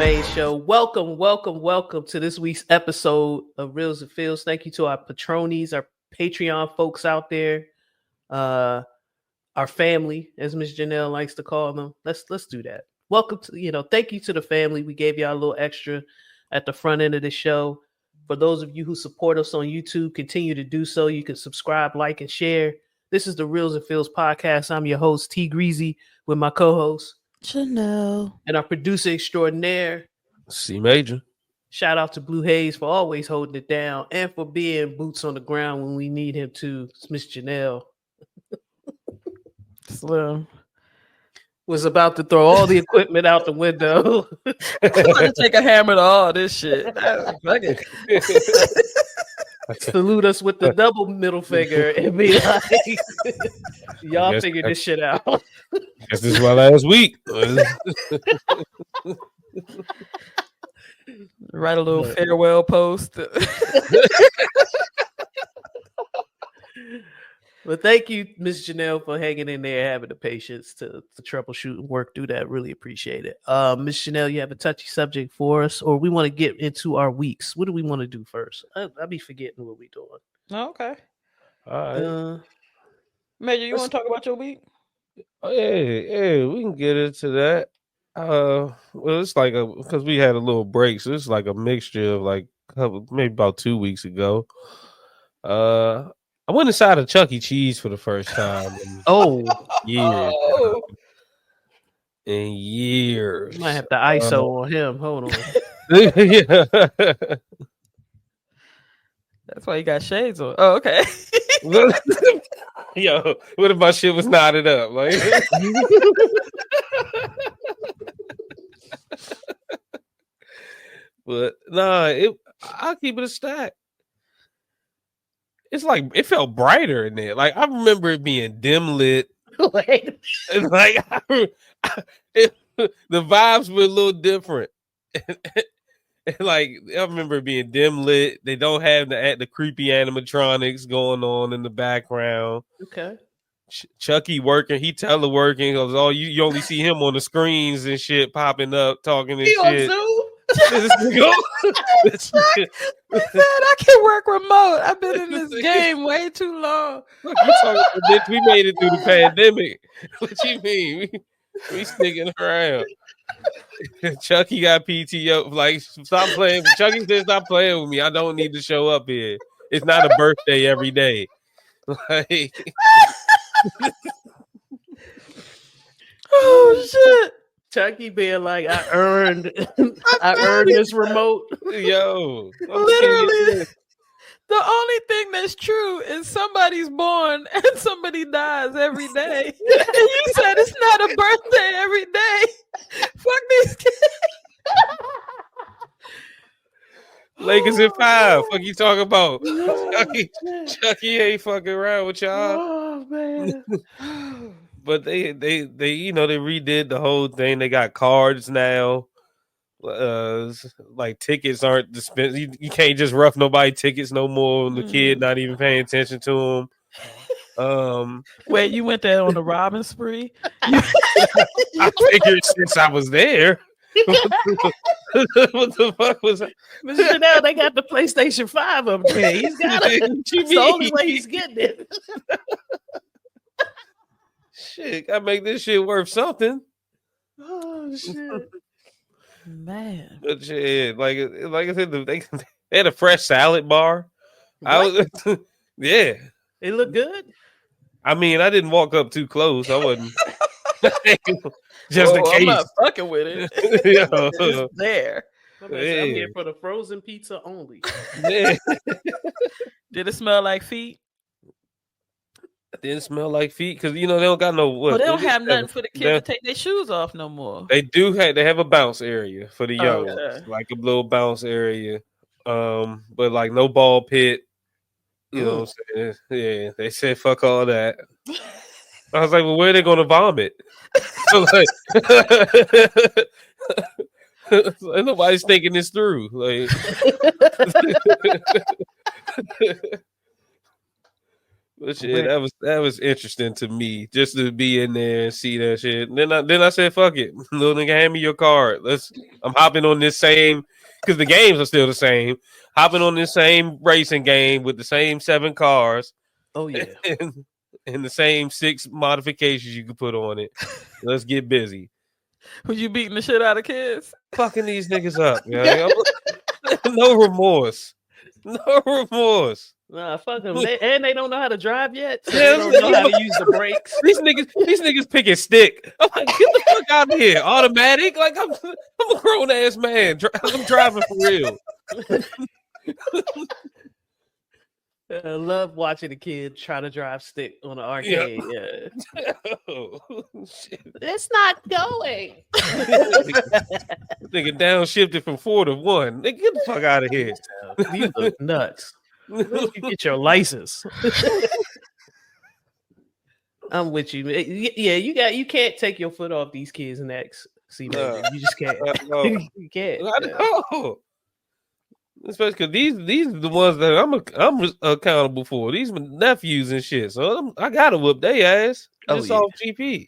main show. Welcome to this week's episode of Reals&Feels. Thank you to our patronies, our Patreon folks out there, our family, as Miss Janelle likes to call them. Let's do that. Welcome to, thank you to the family. We gave y'all a little extra at the front end of the show. For those of you who support us on YouTube, continue to do so. You can subscribe, like, and share. This is the Reals&Feels podcast. I'm your host, T Greasy, with my co-host Chanel and our producer extraordinaire, C Major. Shout out to Blue Hayes for always holding it down and for being boots on the ground when we need him to. It's Miss Janelle. Slim Was about to throw all the equipment out the window. I'm about to take a hammer to all this shit. Salute us with the double middle finger and be like, y'all figure this shit out. Guess this is my last week. Write a little farewell post. But thank you, Miss Janelle, for hanging in there, having the patience to troubleshoot and work through that. Really appreciate it. Miss Janelle, you have a touchy subject for us, or we want to get into our weeks. What do we want to do first? I'll be forgetting what we're doing. Oh, okay. All right. Major, you want to talk about your week? Yeah, we can get into that. Well, it's like because we had a little break, so it's like a mixture of like maybe about 2 weeks ago. I went inside a Chuck E. Cheese for the first time in years. In years. You might have to ISO on him. Hold on. Yeah. That's why you got shades on. Oh, okay. Yo, what if my shit was knotted up? Like, but nah, I'll keep it a stack. It's like it felt brighter in there. Like I remember it being dim lit. Wait. It's like the vibes were a little different. Like I remember it being dim lit. They don't have the creepy animatronics going on in the background. Okay. Chucky working, he teleworking because you only see him on the screens and shit popping up, talking and shit. He said I can work remote. I've been in this game way too long. Look, you talking about, bitch, we made it through the pandemic. What you mean? We sticking around. Chucky got PTO. Like, stop playing. Chucky said, stop playing with me. I don't need to show up here. It's not a birthday every day. Like, oh shit. Chucky being like, I earned this remote. Yo, literally, the only thing that's true is somebody's born and somebody dies every day. And you said it's not a birthday every day. Fuck these kids. Lakers in 5. Fuck you talking about? Chucky ain't fucking around with y'all. Oh man. But they redid the whole thing. They got cards now. Like tickets aren't dispensed. You can't just rough nobody tickets no more. The kid not even paying attention to them. Wait, you went there on the robbing spree? I figured since I was there. What the fuck was that? Mr. Chanel, they got the PlayStation 5 up there. He's got it. It's the only way he's getting it. Shit, gotta make this shit worth something. Oh shit, man! But shit, like I said, they had a fresh salad bar. Yeah, it looked good. I mean, I didn't walk up too close. I wasn't just in case. I'm not fucking with it. It's there. I'm here for the frozen pizza only. Yeah. Did it smell like feet? Didn't smell like feet because they don't got no. Well, they don't have nothing for the kids to take their shoes off no more. They have a bounce area for the young ones, like a little bounce area, but like no ball pit. You know what I'm saying? Yeah, they said fuck all that. I was like, well, where are they gonna vomit? So like, nobody's thinking this through. Like, But shit, that was interesting to me just to be in there and see that shit. And then I said, "Fuck it, little nigga, hand me your card. I'm hopping on this same because the games are still the same. Hopping on this same racing game with the same 7 cars. Oh yeah, and the same 6 modifications you can put on it. Let's get busy. Was you beating the shit out of kids? Fucking these niggas up, man. No remorse. No remorse. Nah, fuck them. They don't know how to drive yet. So they don't know how to use the brakes. These niggas picking stick. I'm like, get the fuck out of here. Automatic? Like I'm a grown ass man. I'm driving for real. I love watching a kid try to drive stick on an arcade. Yeah. Oh, it's not going. Nigga downshifted from 4 to 1. Nigga, get the fuck out of here. You look nuts. You get your license. I'm with you. Yeah, you can't take your foot off these kids next. See, you just can't. You can't. I know. Especially because these are the ones that I'm accountable for. These are my nephews and shit. So I gotta whoop their ass. Just off GP.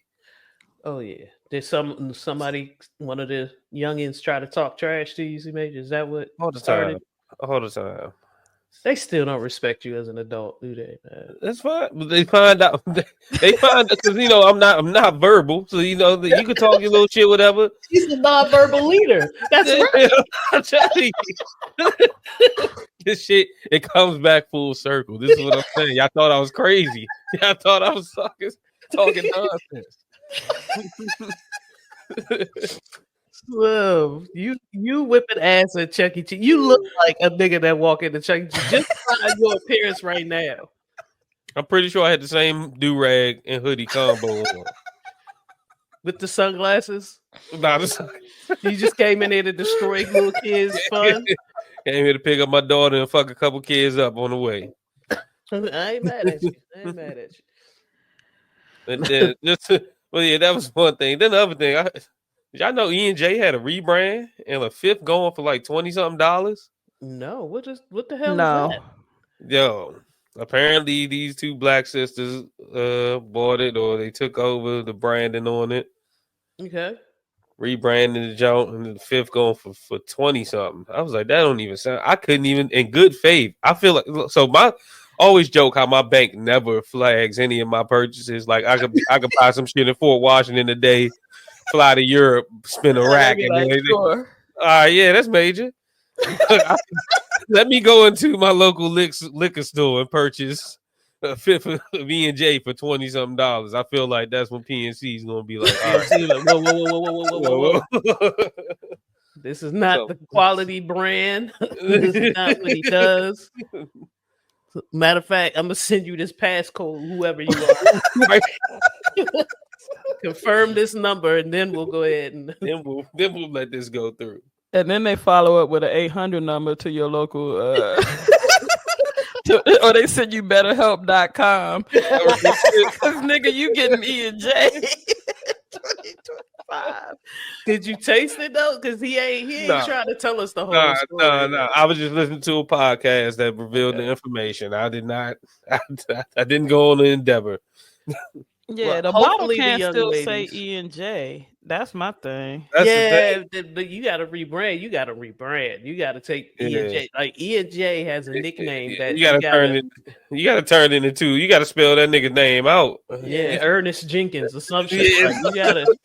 Oh yeah. There's somebody, one of the youngins try to talk trash to you, Major. Is that what all the started? All the time. They still don't respect you as an adult, do they, man? That's fine. But they find out because I'm not verbal. So you can talk your little shit, whatever. He's the non-verbal leader. That's right. I'm telling you. This shit, it comes back full circle. This is what I'm saying. Y'all thought I was crazy. Y'all thought I was talking nonsense. Whoa, you whipping ass at Chuck E. Cheese. You look like a nigga that walk into Chuck E. Cheese. Just by your appearance right now. I'm pretty sure I had the same do-rag and hoodie combo on. With the sunglasses? Nah, you just came in here to destroy little kids' fun? Came here to pick up my daughter and fuck a couple kids up on the way. I ain't mad at you. And then that was one thing. Then the other thing, y'all know E&J had a rebrand and a 5th going for like $20-something. No, what the hell is that? Yo, apparently these 2 black sisters bought it or they took over the branding on it. Okay. Rebranding the joint and the 5th going for $20-something. I was like, that don't even sound. I couldn't even in good faith. I feel like so my always joke how my bank never flags any of my purchases. Like I could buy some shit in Fort Washington today, fly to Europe, spend a rack, and like, sure. Yeah, that's major. Let me go into my local liquor store and purchase a 5th of E&J for $20-something. I feel like that's when PNC is gonna be like, all right. Whoa. This is not the quality brand. This is not what he does. Matter of fact, I'm gonna send you this passcode, whoever you are. Right? Confirm this number, and then we'll go ahead and then we'll let this go through. And then they follow up with an 800 number to your local, or they send you betterhelp.com. Because nigga, you getting E&J. Did you taste it though? Because he ain't trying to tell us the whole story. No. I was just listening to a podcast that revealed the information. I did not. I didn't go on the endeavor. Yeah, the bottle can still say E&J. That's my thing. But you got to rebrand. You got to take E&J. Like E&J has a nickname that you got to turn it. You got to turn it into. You got to spell that nigga name out. Yeah, Ernest Jenkins or some shit. Yeah. Like, you got to.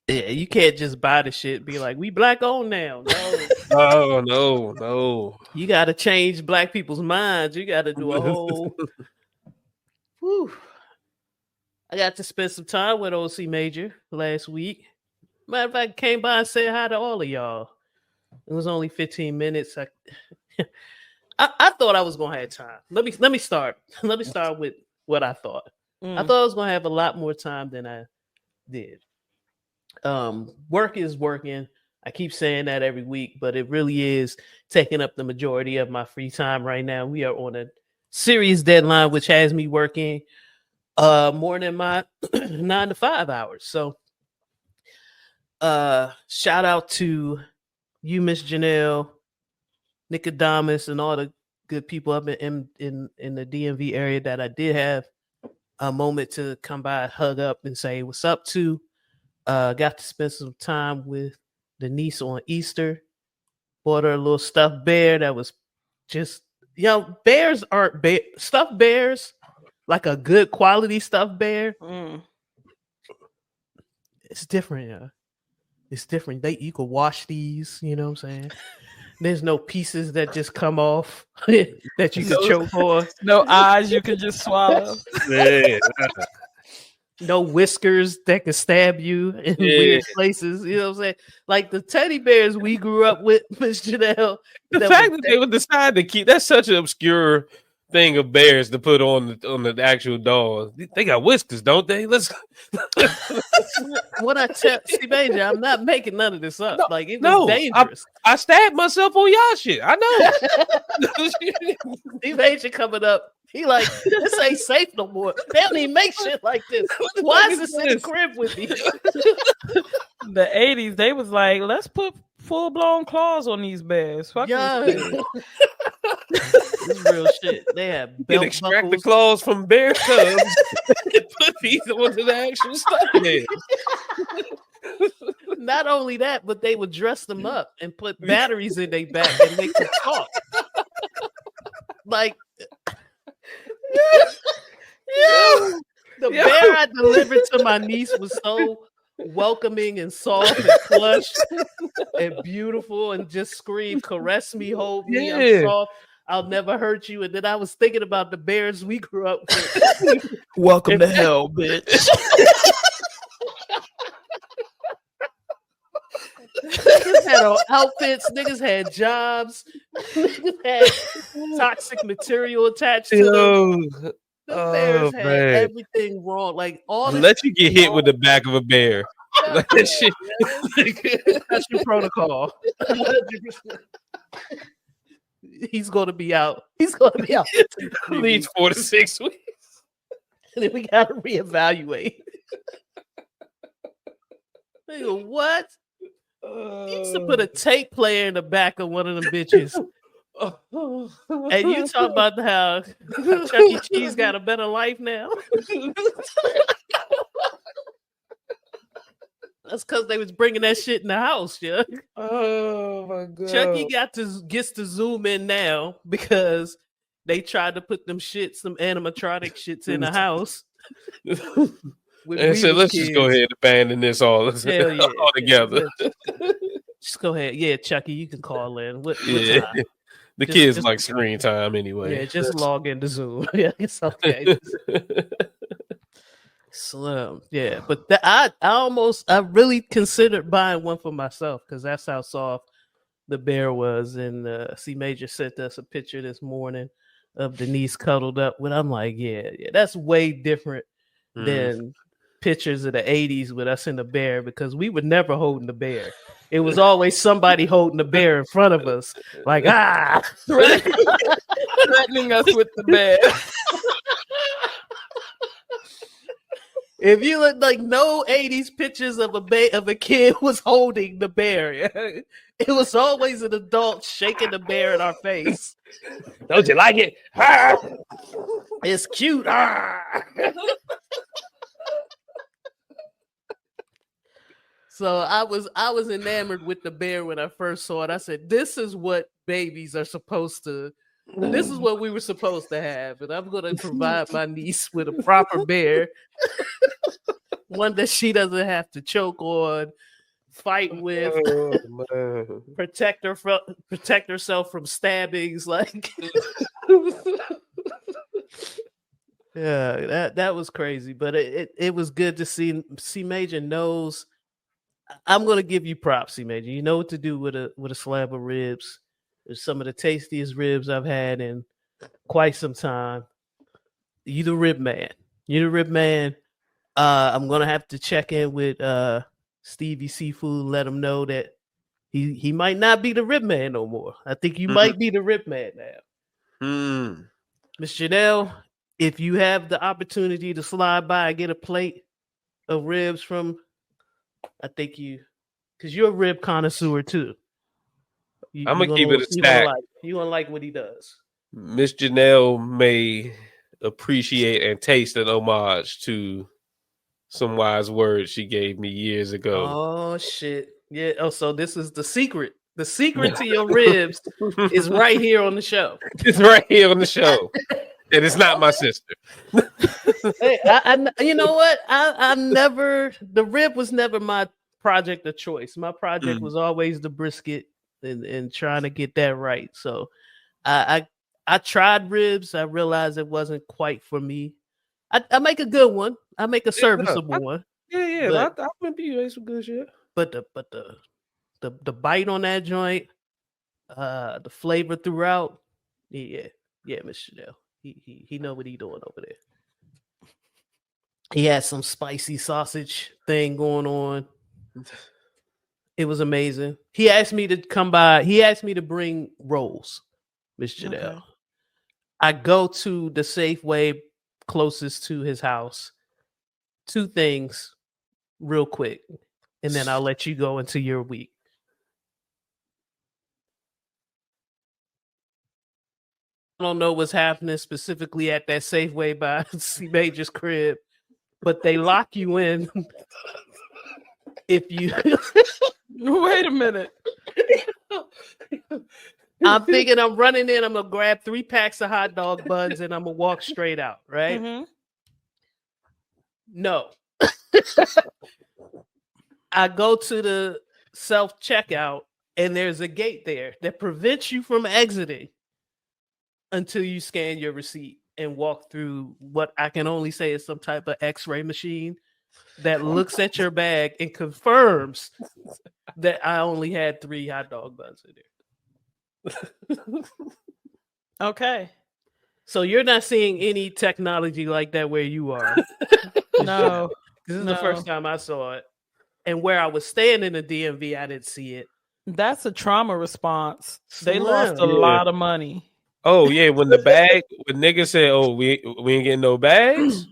Yeah, you can't just buy the shit and be like, we black owned now. No. You got to change black people's minds. You got to do a whole. Whew. I got to spend some time with OC Major last week. Matter of fact, came by and said hi to all of y'all. It was only 15 minutes. I thought I was gonna have time. Let me start. Let me start with what I thought. I thought I was gonna have a lot more time than I did. Work is working. I keep saying that every week, but it really is taking up the majority of my free time right now. We are on a serious deadline, which has me working more than my 9 to 5 hours. So shout out to you, Miss Janelle, Nicodemus, and all the good people up in the DMV area that I did have a moment to come by, hug up, and say what's up to. Got to spend some time with the niece on Easter. Bought her a little stuffed bear that was just, bears aren't stuffed bears, like a good quality stuffed bear. It's different, yeah. It's different. You could wash these, you know what I'm saying? There's no pieces that just come off that you can choke on. No eyes you can just swallow. Yeah. No whiskers that can stab you in weird places. You know what I'm saying? Like the teddy bears we grew up with, Miss Janelle. The fact that they would decide to keep, that's such an obscure thing of bears to put on the actual dog. They got whiskers, don't they? Let's. What I tell Major, I'm not making none of this up. No, like it was dangerous. I stabbed myself on y'all shit. I know. Major coming up. He like, this ain't safe no more. They don't even make shit like this. Why is this in the crib with me? The 80s, they was like, let's put full-blown claws on these bears. Fuck this is real shit. They have belt extract buckles. The claws from bear cubs and put these onto the actual stuff bears. Not only that, but they would dress them up and put batteries in their back and make them talk. Like, the bear I delivered to my niece was so welcoming and soft and plush and beautiful and just screamed, caress me, hold me, I'm soft, I'll never hurt you. And then I was thinking about the bears we grew up with. Welcome to hell, bitch. Niggas had on outfits, niggas had jobs, niggas had toxic material attached to them. The bears had everything wrong. Like all let you get hit with the back of a bear. Like that shit. That's your protocol. He's gonna be out. At least 4 to 6 weeks. And then we gotta reevaluate. Nigga, what? He used to put a tape player in the back of one of them bitches. And you talk about how Chuck E. Cheese got a better life now. That's because they was bringing that shit in the house, yeah. Oh my god. Chucky gets to zoom in now because they tried to put some animatronic shits in the house. And said, let's just go ahead and abandon this all together. Just go ahead. Yeah, Chucky, you can call in. The kids like screen time anyway. Yeah, just log into Zoom. Yeah, it's okay. Slim. Yeah, but I really considered buying one for myself because that's how soft the bear was. And C Major sent us a picture this morning of Denise cuddled up with. I'm like, yeah, that's way different than pictures of the 80s with us in the bear, because we were never holding the bear. It was always somebody holding the bear in front of us, like threatening us with the bear. If you look, like, no 80s pictures of a kid was holding the bear. It was always an adult shaking the bear in our face. Don't you like it? It's cute. So I was enamored with the bear when I first saw it. I said, this is what babies are supposed to. This is what we were supposed to have, and I'm going to provide my niece with a proper bear, one that she doesn't have to choke on, fight with, protect herself from stabbings. Like, yeah, that was crazy, but it was good to see. C Major knows. I'm going to give you props, C Major. You know what to do with a slab of ribs. It's some of the tastiest ribs I've had in quite some time. You the rib man. I'm going to have to check in with Stevie Seafood, let him know that he might not be the rib man no more. I think you might be the rib man now. Miss Janelle, if you have the opportunity to slide by and get a plate of ribs from, I think you because you're a rib connoisseur too. I'm gonna keep it a stack. You gonna like what he does. Miss Janelle may appreciate and taste an homage to some wise words she gave me years ago. Oh shit! Yeah. Oh, so this is the secret. The secret to your ribs is right here on the show. It's right here on the show, and it's not my sister. Hey, you know what? I never. The rib was never my project of choice. My project was always the brisket and trying to get that right. So, I tried ribs. I realized it wasn't quite for me. I make a good one. I make a serviceable one. Yeah. I wouldn't be doing some good shit. But the bite on that joint, the flavor throughout, yeah, Mr. Chanel. He know what he doing over there. He had some spicy sausage thing going on. It was amazing. He asked me to come by. He asked me to bring rolls, Miss Janelle. Okay. I go to the Safeway closest to his house. 2 things real quick, and then I'll let you go into your week. I don't know what's happening specifically at that Safeway by C Major's crib, but they lock you in if you wait a minute. I'm thinking I'm running in, I'm gonna grab 3 packs of hot dog buns and I'm gonna walk straight out, right? Mm-hmm. No. I go to the self-checkout and there's a gate there that prevents you from exiting until you scan your receipt and walk through what I can only say is some type of X-ray machine that looks at your bag and confirms that I only had 3 hot dog buns in there. Okay. So you're not seeing any technology like that where you are. No. This is the first time I saw it. And where I was staying in the DMV, I didn't see it. That's a trauma response. They lost a lot of money. Oh, yeah. When niggas said, oh, we ain't getting no bags.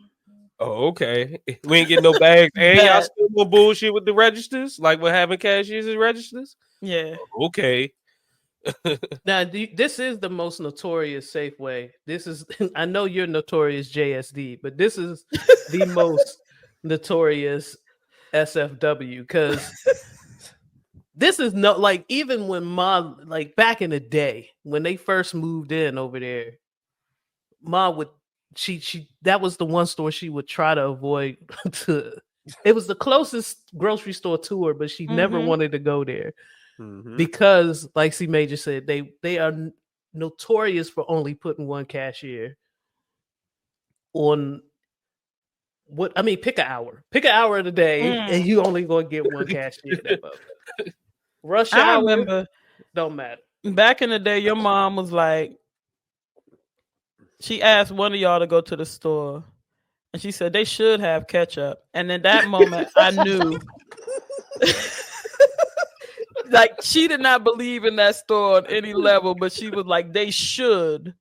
Oh, okay. We ain't getting no bags. And y'all still more bullshit with the registers? Like what having cashiers and registers? Yeah. Okay. Now, this is the most notorious Safeway. This is, I know you're notorious JSD, but this is the most notorious SFW because this is no, like, even when Ma, like back in the day when they first moved in over there, Ma would, she that was the one store she would try to avoid. It was the closest grocery store to her, but she never wanted to go there. Because, like C Major said, they are notorious for only putting 1 cashier on what I mean. Pick an hour of the day, and you only gonna get 1 cashier. Rush hour, I remember, don't matter. Back in the day, your mom was like, she asked one of y'all to go to the store, and she said they should have ketchup. And in that moment, I knew. Like, she did not believe in that store on any level, but she was like, they should.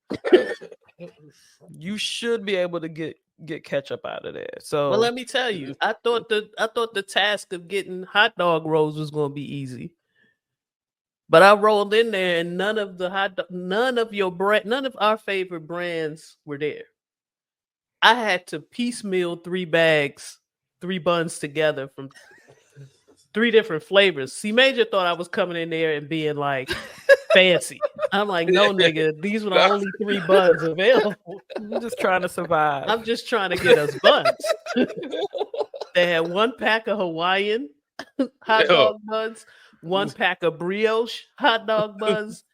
You should be able to get ketchup out of there. So, well, let me tell you, I thought the task of getting hot dog rolls was going to be easy. But I rolled in there and none of our favorite brands were there. I had to piecemeal 3 bags, 3 buns together from 3 different flavors. C Major thought I was coming in there and being like fancy. I'm like, no, nigga, these were the only 3 buns available. I'm just trying to survive. I'm just trying to get us buns. They had 1 pack of Hawaiian hot dog buns, 1 pack of brioche hot dog buns,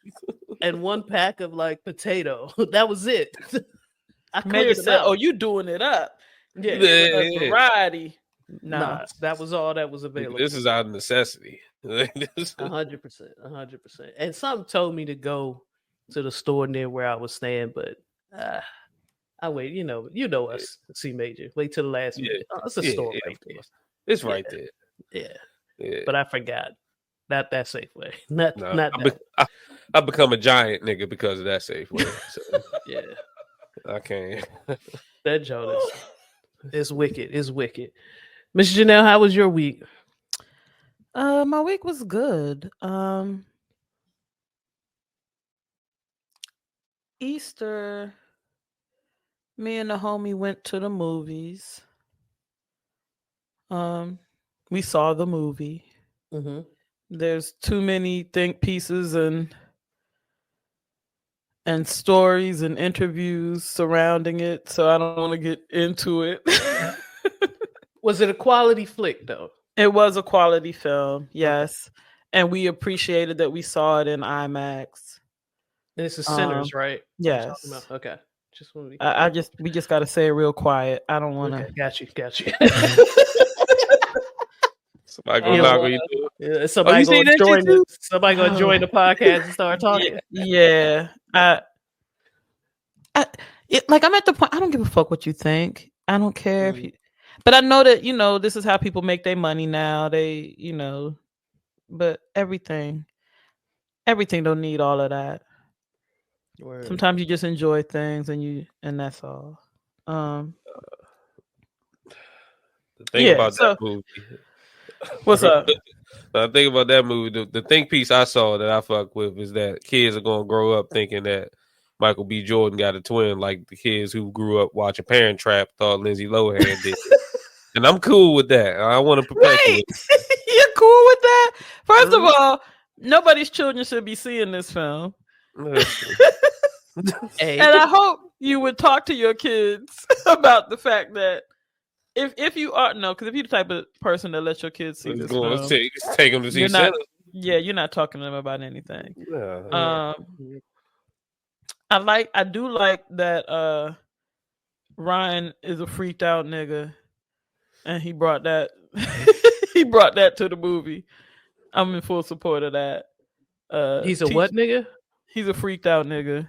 and 1 pack of like potato. That was it. I Major said, "Oh, you doing it up? Yeah. Variety." Nah, that was all that was available. This is out of necessity. 100%. And something told me to go to the store near where I was staying, but I wait. You know us, C Major. Wait till the last minute. Oh, it's a store right there. It's right there. Yeah. But I forgot. Not that Safeway. Not I become a giant nigga because of that Safeway. So. Yeah. I can't. That Jonas is wicked. It's wicked. Miss Janelle, how was your week? My week was good. Easter, me and the homie went to the movies. We saw the movie. Mm-hmm. There's too many think pieces and stories and interviews surrounding it, so I don't want to get into it. Was it a quality flick though? It was a quality film, yes, and we appreciated that we saw it in IMAX. And it's the Sinners, right? Yes. Okay. Just want to be I we just got to say it real quiet. I don't want to. Okay, got you. Somebody gonna knock on you. Yeah, somebody gonna join the podcast and start talking. Yeah. I'm at the point. I don't give a fuck what you think. I don't care if you. But I know that this is how people make their money now. They but everything don't need all of that. Word. Sometimes you just enjoy things and that's all. The thing about that movie. What's up? I think about that movie. The think piece I saw that I fuck with is that kids are gonna grow up thinking that Michael B. Jordan got a twin, like the kids who grew up watching Parent Trap thought Lindsay Lohan did. And I'm cool with that. I want to perpetuate. You're cool with that? First of all, nobody's children should be seeing this film. And I hope you would talk to your kids about the fact that if you are because if you're the type of person that lets your kids see this film, take them to see Shannon. You're not talking to them about anything. I do like that Ryan is a freaked out nigga, and he brought that to the movie. I'm in full support of that. He's a what nigga? He's a freaked out nigga.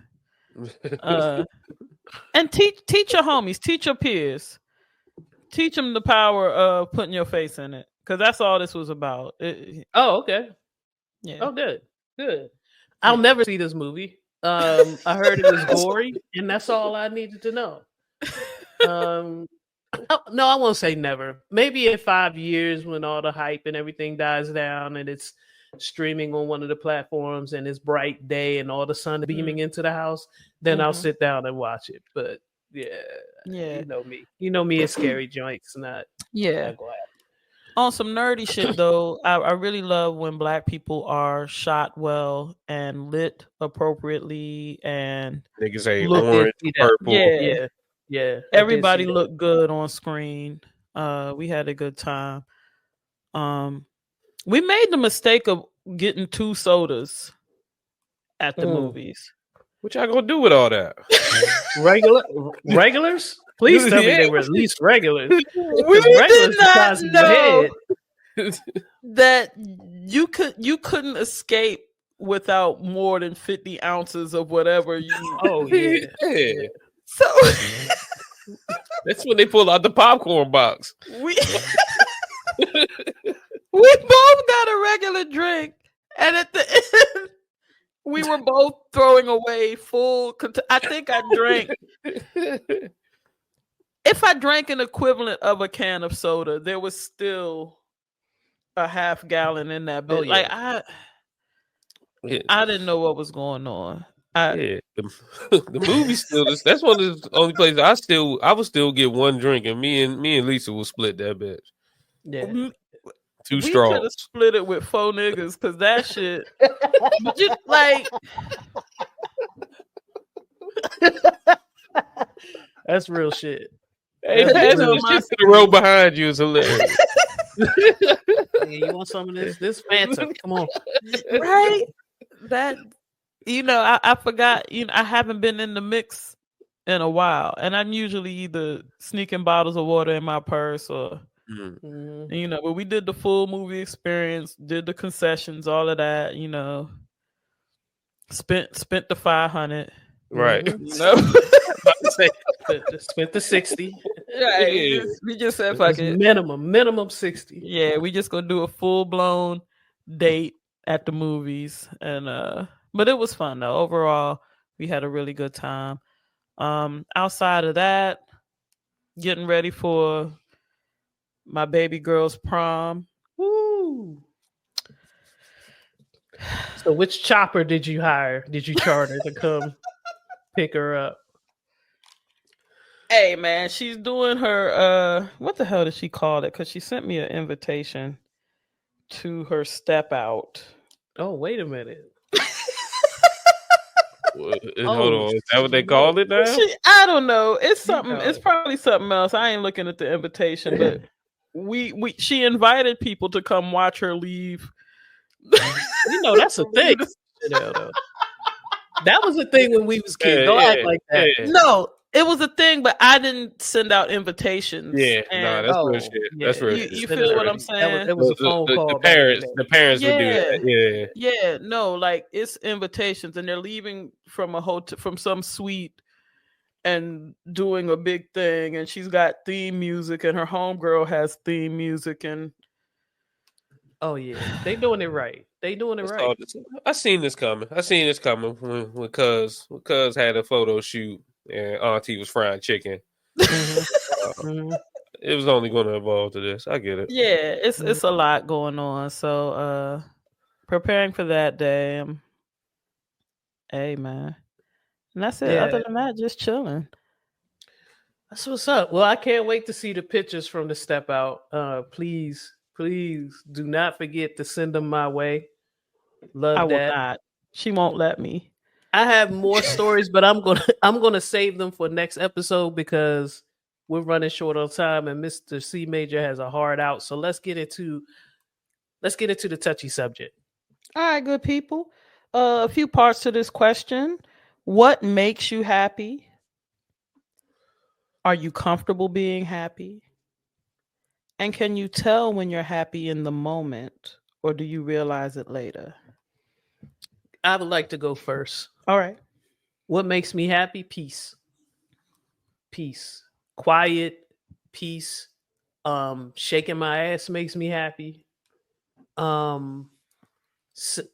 And teach your homies, teach your peers, teach them the power of putting your face in it, because that's all this was about. Okay. Yeah. Oh, good. I'll never see this movie. I heard it was gory, and that's all I needed to know. No, I won't say never. Maybe in 5 years, when all the hype and everything dies down, and it's streaming on one of the platforms, and it's bright day, and all the sun beaming into the house, then I'll sit down and watch it. But yeah, you know me, it's scary joints, not yeah. On some nerdy shit though, I really love when Black people are shot well and lit appropriately, and niggas say orange, purple. Yeah. Everybody looked good on screen. We had a good time. We made the mistake of getting 2 sodas at the movies. What y'all gonna do with all that? Regulars? Please tell me they were at least regulars. We did not know that you couldn't escape without more than 50 ounces of whatever you. Oh yeah. So that's when they pull out the popcorn box. We both got a regular drink, and at the end, we were both throwing away full. I think I drank. If I drank an equivalent of a can of soda, there was still a half gallon in that bit. Oh, yeah. Like I didn't know what was going on. The movie still. That's one of the only places I would still get one drink, and me and Lisa will split that bitch. Yeah. 2 straws. We could have split it with 4 niggas, because that shit. Just like. That's real shit. Hey, the shit to the row behind you is hilarious. Hey, you want some of this? This Fanta. Come on. Right? That, I forgot, I haven't been in the mix in a while. And I'm usually either sneaking bottles of water in my purse or, but we did the full movie experience, did the concessions, all of that, spent the 500. Right. Spent the 60. Right. Yeah. We just said fuck it. Minimum 60. Yeah, we just gonna do a full-blown date at the movies. And but it was fun though. Overall, we had a really good time. Outside of that, getting ready for my baby girl's prom. Woo! So which chopper did you hire? Did you charter to come pick her up? Hey man, she's doing her what the hell did she call it? Because she sent me an invitation to her step out. Oh, wait a minute. Hold on, is that what they call it now? I don't know. It's something. It's probably something else. I ain't looking at the invitation, but she invited people to come watch her leave. That's a thing. That was a thing when we was kids. Don't act like that. Yeah. No, it was a thing, but I didn't send out invitations. Yeah, that's real shit. That's real. You feel what I'm saying? It was a phone call. The parents would do that. Yeah. No, like it's invitations, and they're leaving from a hotel, from some suite, and doing a big thing. And she's got theme music, and her homegirl has theme music, and oh yeah, they doing it right. They doing it right. I seen this coming. When Cuz had a photo shoot and Auntie was frying chicken. It was only going to evolve to this. I get it. Yeah, it's a lot going on. So preparing for that day. Hey man. And that's it. Yeah. Other than that, just chilling. That's what's up. Well, I can't wait to see the pictures from the step out. Please do not forget to send them my way. Love that. Will not. She won't let me. I have more stories, but I'm gonna save them for next episode because we're running short on time and Mr. C Major has a hard out. So let's get into the touchy subject. All right, good people. A few parts to this question. What makes you happy? Are you comfortable being happy? And can you tell when you're happy in the moment, or do you realize it later? I would like to go first. All right. What makes me happy? Peace. Quiet, peace. Shaking my ass makes me happy.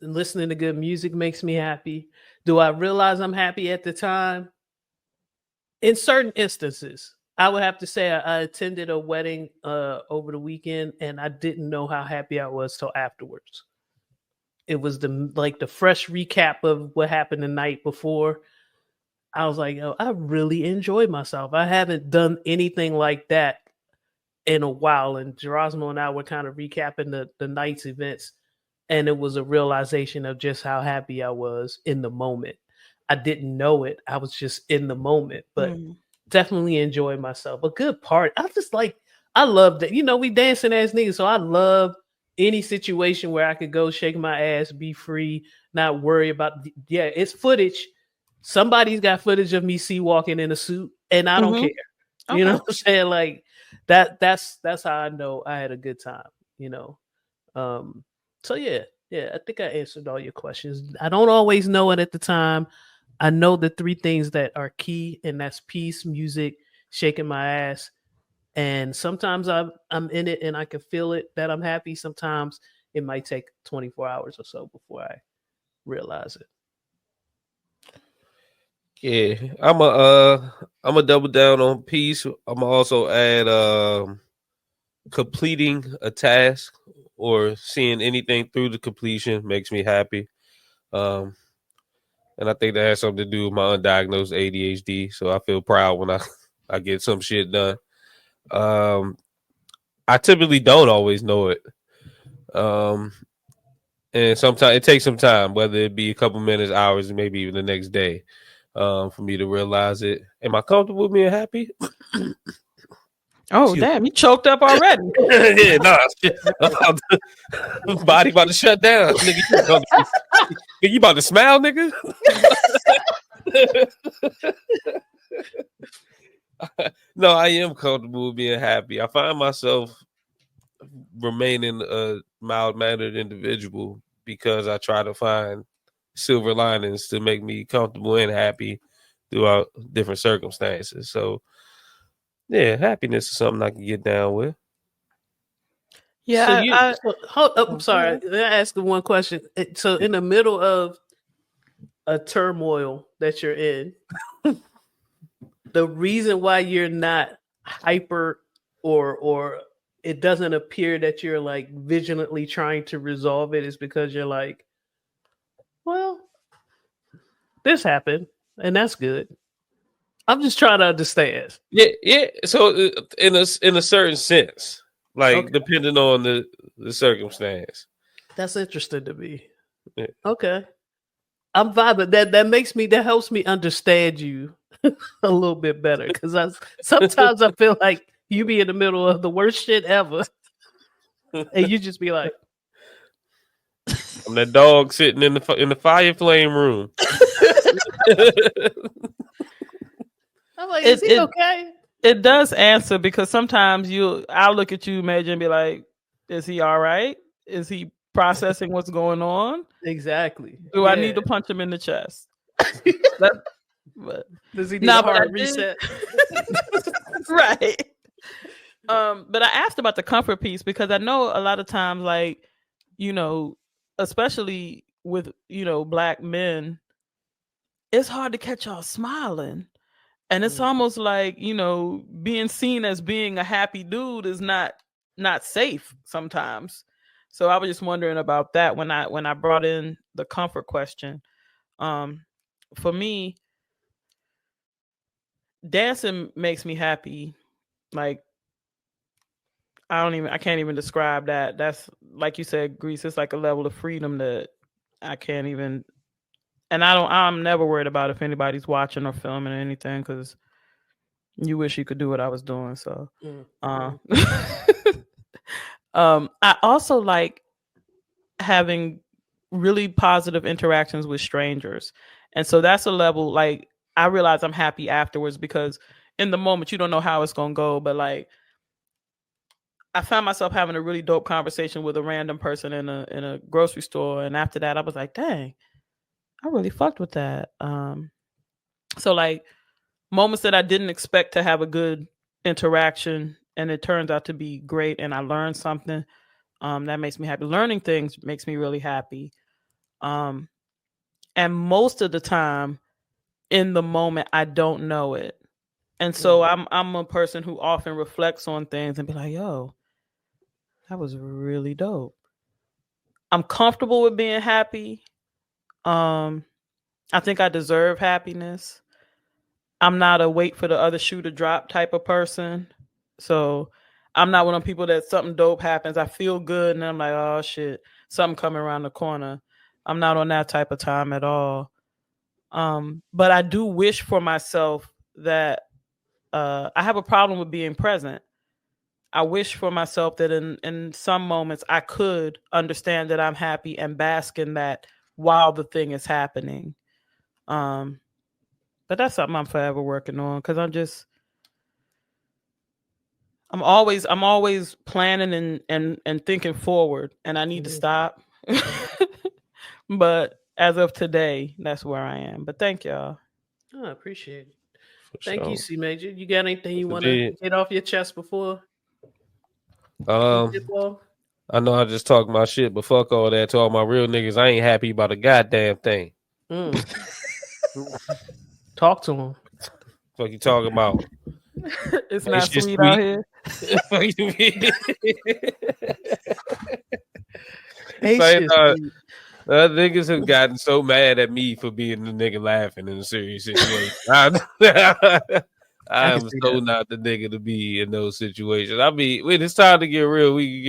Listening to good music makes me happy. Do I realize I'm happy at the time? In certain instances. I would have to say I attended a wedding over the weekend and I didn't know how happy I was till afterwards. It was the fresh recap of what happened the night before. I was like, I really enjoyed myself. I haven't done anything like that in a while. And Gerasmo and I were kind of recapping the night's events. And it was a realization of just how happy I was in the moment. I didn't know it. I was just in the moment, but definitely enjoyed myself. A good part. I love that. We dancing ass niggas. So I love any situation where I could go shake my ass, be free, not worry about. Yeah, it's footage. Somebody's got footage of me walking in a suit, and I don't care. Okay. You know what I'm saying? Like that's how I know I had a good time. So yeah, I think I answered all your questions. I don't always know it at the time. I know the three things that are key, and that's peace, music, shaking my ass. And sometimes I'm in it and I can feel it that I'm happy. Sometimes it might take 24 hours or so before I realize it. Yeah, I'm a double down on peace. I'm also add completing a task or seeing anything through the completion makes me happy. And I think that has something to do with my undiagnosed ADHD. So I feel proud when I get some shit done. I typically don't always know it. And sometimes it takes some time, whether it be a couple minutes, hours, maybe even the next day, for me to realize it. Am I comfortable with being happy? Oh, damn, you choked up already. Yeah, body about to shut down. Nigga, you about to smile, nigga? No, I am comfortable with being happy. I find myself remaining a mild-mannered individual because I try to find silver linings to make me comfortable and happy throughout different circumstances. So, yeah, happiness is something I can get down with. Yeah, I'm sorry. Let me ask you one question. So, in the middle of a turmoil that you're in, the reason why you're not hyper or it doesn't appear that you're like vigilantly trying to resolve it is because you're like, Well, this happened, and that's good. I'm just trying to understand. Yeah. So in a certain sense, like Okay. depending on the circumstance. That's interesting to me. Yeah. Okay. I'm vibing. That helps me understand you a little bit better, because sometimes I feel like you be in the middle of the worst shit ever, and you just be like, I'm that dog sitting in the fire flame room. I'm like, is he okay? It does answer, because sometimes I'll look at you, Major, and be like, is he all right? Is he processing what's going on? Exactly. Do I need to punch him in the chest? Does he need a hard reset? Right. But I asked about the comfort piece, because I know a lot of times, like, especially with, Black men, it's hard to catch y'all smiling. And it's almost like, being seen as being a happy dude is not safe sometimes. So I was just wondering about that when I brought in the comfort question. For me, dancing makes me happy. Like, I can't even describe that. That's, like you said, Grease, it's like a level of freedom that I can't even, and I'm never worried about if anybody's watching or filming or anything, because you wish you could do what I was doing. So, I also like having really positive interactions with strangers. And so that's a level, like, I realize I'm happy afterwards, because in the moment you don't know how it's going to go. But like, I found myself having a really dope conversation with a random person in a grocery store. And after that, I was like, dang, I really fucked with that. So like, moments that I didn't expect to have a good interaction, and it turns out to be great, and I learned something, that makes me happy. Learning things makes me really happy. And most of the time, in the moment, I don't know it. And so I'm a person who often reflects on things and be like, yo, that was really dope. I'm comfortable with being happy. I think I deserve happiness. I'm not a wait for the other shoe to drop type of person. So I'm not one of them people that something dope happens, I feel good, and I'm like, oh shit, something coming around the corner. I'm not on that type of time at all. But I do wish for myself that I have a problem with being present. I wish for myself that in some moments I could understand that I'm happy and bask in that while the thing is happening. But that's something I'm forever working on, because I'm always planning and thinking forward, and I need to stop. But as of today, that's where I am. But thank y'all. Oh, I appreciate it. Thank you, C Major. You got anything you want to get off your chest before? I know I just talked my shit, but fuck all that. To all my real niggas, I ain't happy about a goddamn thing. Talk to him. What you talking about? It's not sweet out here. Niggas have gotten so mad at me for being the nigga laughing in a serious situation. I am so not the nigga to be in those situations. I mean, when it's time to get real, we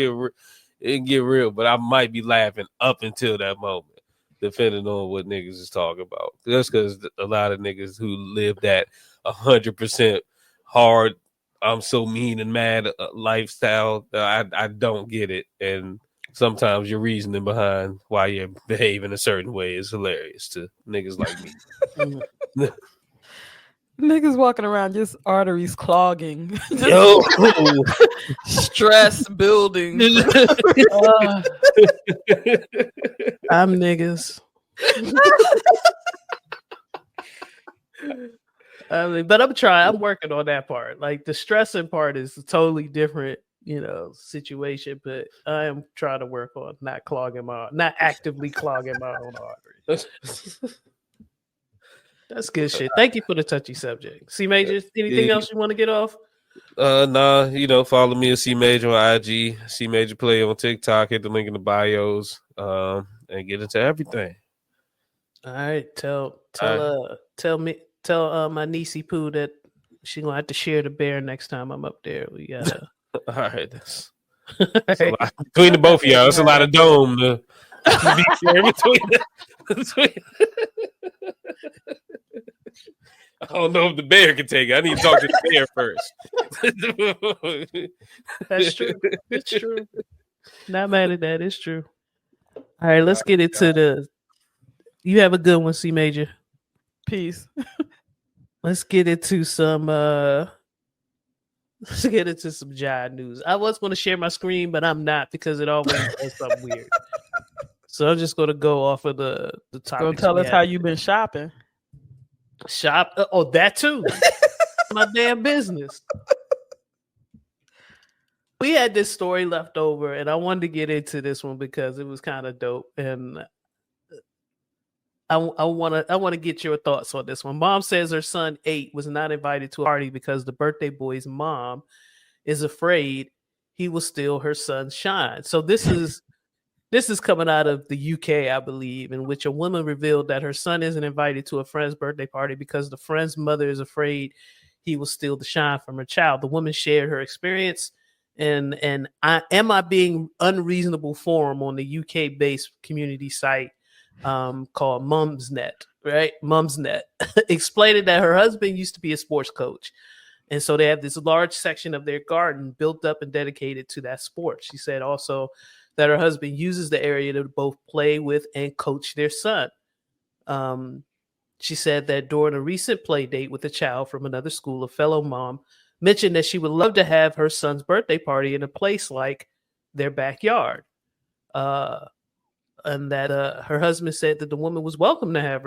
can get real, but I might be laughing up until that moment, depending on what niggas is talking about. That's because a lot of niggas who live that 100% hard, I'm so mean and mad lifestyle, I don't get it. And sometimes your reasoning behind why you behave in a certain way is hilarious to niggas like me. Niggas walking around just arteries clogging. Yo. Stress building. I'm niggas. But I'm trying. I'm working on that part. Like, the stressing part is a totally different, situation. But I am trying to work on not actively clogging my own arteries. That's good shit. Thank you for the touchy subject. C Major, anything else you want to get off? Nah, follow me at C Major on IG, C Major Play on TikTok, hit the link in the bios, and get into everything. All right, tell All my niecey Pooh that she gonna have to share the bear next time I'm up there. We gotta. right, that's a lot. Between the both of y'all, it's a lot of dome to be shared between. I don't know if the bear can take it. I need to talk to the bear first. That's true. It's true. Not mad at that. It's true. All right, let's get into the. You have a good one, C Major. Peace. Let's get into some. Let's get into some jive news. I was going to share my screen, but I'm not because it always does something weird. So I'm just going to go off of the topic. Go tell us how you've been shopping. Shop? Oh, that too. My damn business. We had this story left over, and I wanted to get into this one because it was kind of dope, and I want to get your thoughts on this one. Mom says her son 8 was not invited to a party because the birthday boy's mom is afraid he will steal her son's shine. So this is coming out of the UK, I believe, in which a woman revealed that her son isn't invited to a friend's birthday party because the friend's mother is afraid he will steal the shine from her child. The woman shared her experience and am I being unreasonable forum on the UK-based community site called Mumsnet, right? Mumsnet, explaining that her husband used to be a sports coach. And so they have this large section of their garden built up and dedicated to that sport. She said also that her husband uses the area to both play with and coach their son. She said that during a recent play date with a child from another school, a fellow mom mentioned that she would love to have her son's birthday party in a place like their backyard. And that her husband said that the woman was welcome to have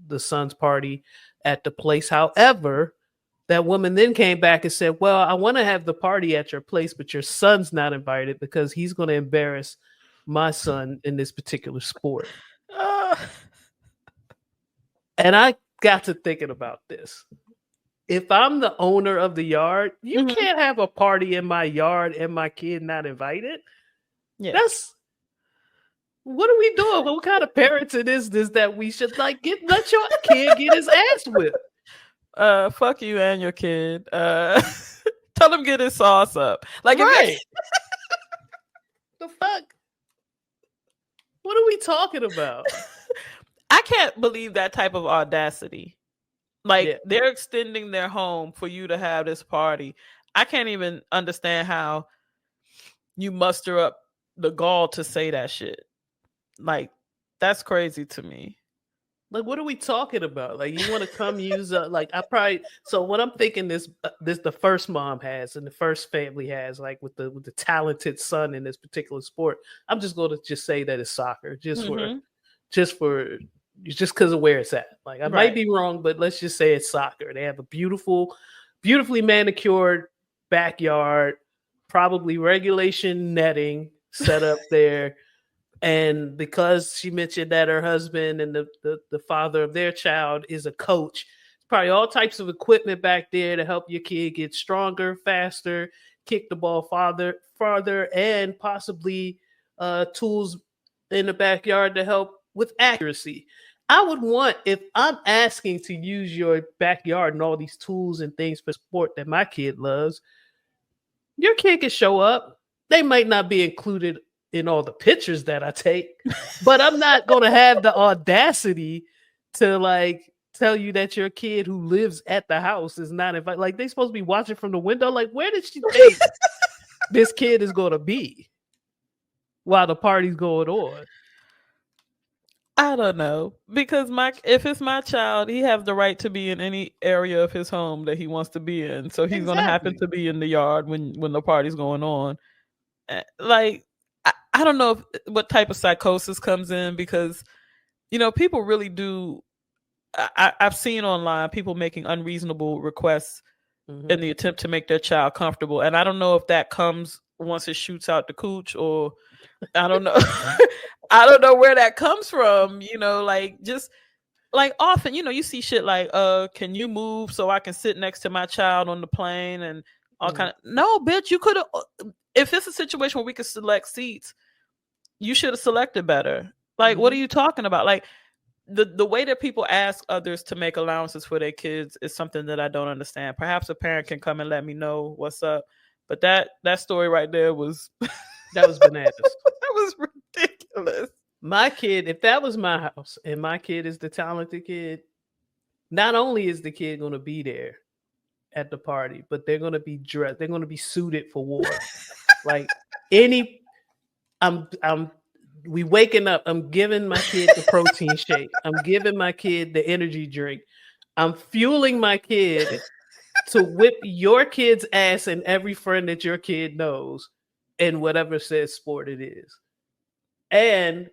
the son's party at the place. However, that woman then came back and said, well, I want to have the party at your place, but your son's not invited because he's going to embarrass my son in this particular sport. And I got to thinking about this. If I'm the owner of the yard, you can't have a party in my yard and my kid not invited. Yeah. What are we doing? What kind of parenting is this that we should let your kid get his ass whipped? Fuck you and your kid. Tell him get his sauce up. Like, right. The fuck? What are we talking about? I can't believe that type of audacity. Like, they're extending their home for you to have this party. I can't even understand how you muster up the gall to say that shit. Like, that's crazy to me. Like, what are we talking about? Like, you want to come use so what I'm thinking this the first mom has and the first family has, like with the talented son in this particular sport. I'm just going to just say that it's soccer, just because of where it's at. Like, I might be wrong, but let's just say it's soccer. They have a beautifully manicured backyard, probably regulation netting set up there. And because she mentioned that her husband and the father of their child is a coach, probably all types of equipment back there to help your kid get stronger, faster, kick the ball farther, and possibly tools in the backyard to help with accuracy. I would want, if I'm asking to use your backyard and all these tools and things for sport that my kid loves, your kid can show up. They might not be included in all the pictures that I take, but I'm not going to have the audacity to like tell you that your kid who lives at the house is not invited. Like, they supposed to be watching from the window. Like, where did she think this kid is going to be while the party's going on? I don't know, because if it's my child, he has the right to be in any area of his home that he wants to be in. So he's going to happen to be in the yard when the party's going on. Like, I don't know what type of psychosis comes in, because, people really do. I've seen online people making unreasonable requests in the attempt to make their child comfortable. And I don't know if that comes once it shoots out the cooch, or I don't know. I don't know where that comes from, like, just like often, you see shit like, can you move so I can sit next to my child on the plane and all kind of, no, bitch, you could have, if it's a situation where we could select seats, you should have selected better. Like, what are you talking about? Like, the way that people ask others to make allowances for their kids is something that I don't understand. Perhaps a parent can come and let me know what's up. But that story right there was That was bananas. that was ridiculous. My kid, if that was my house and my kid is the talented kid, not only is the kid going to be there at the party, but they're going to be dressed. They're going to be suited for war. Like we waking up. I'm giving my kid the protein shake. I'm giving my kid the energy drink. I'm fueling my kid to whip your kid's ass and every friend that your kid knows in whatever said sport it is. And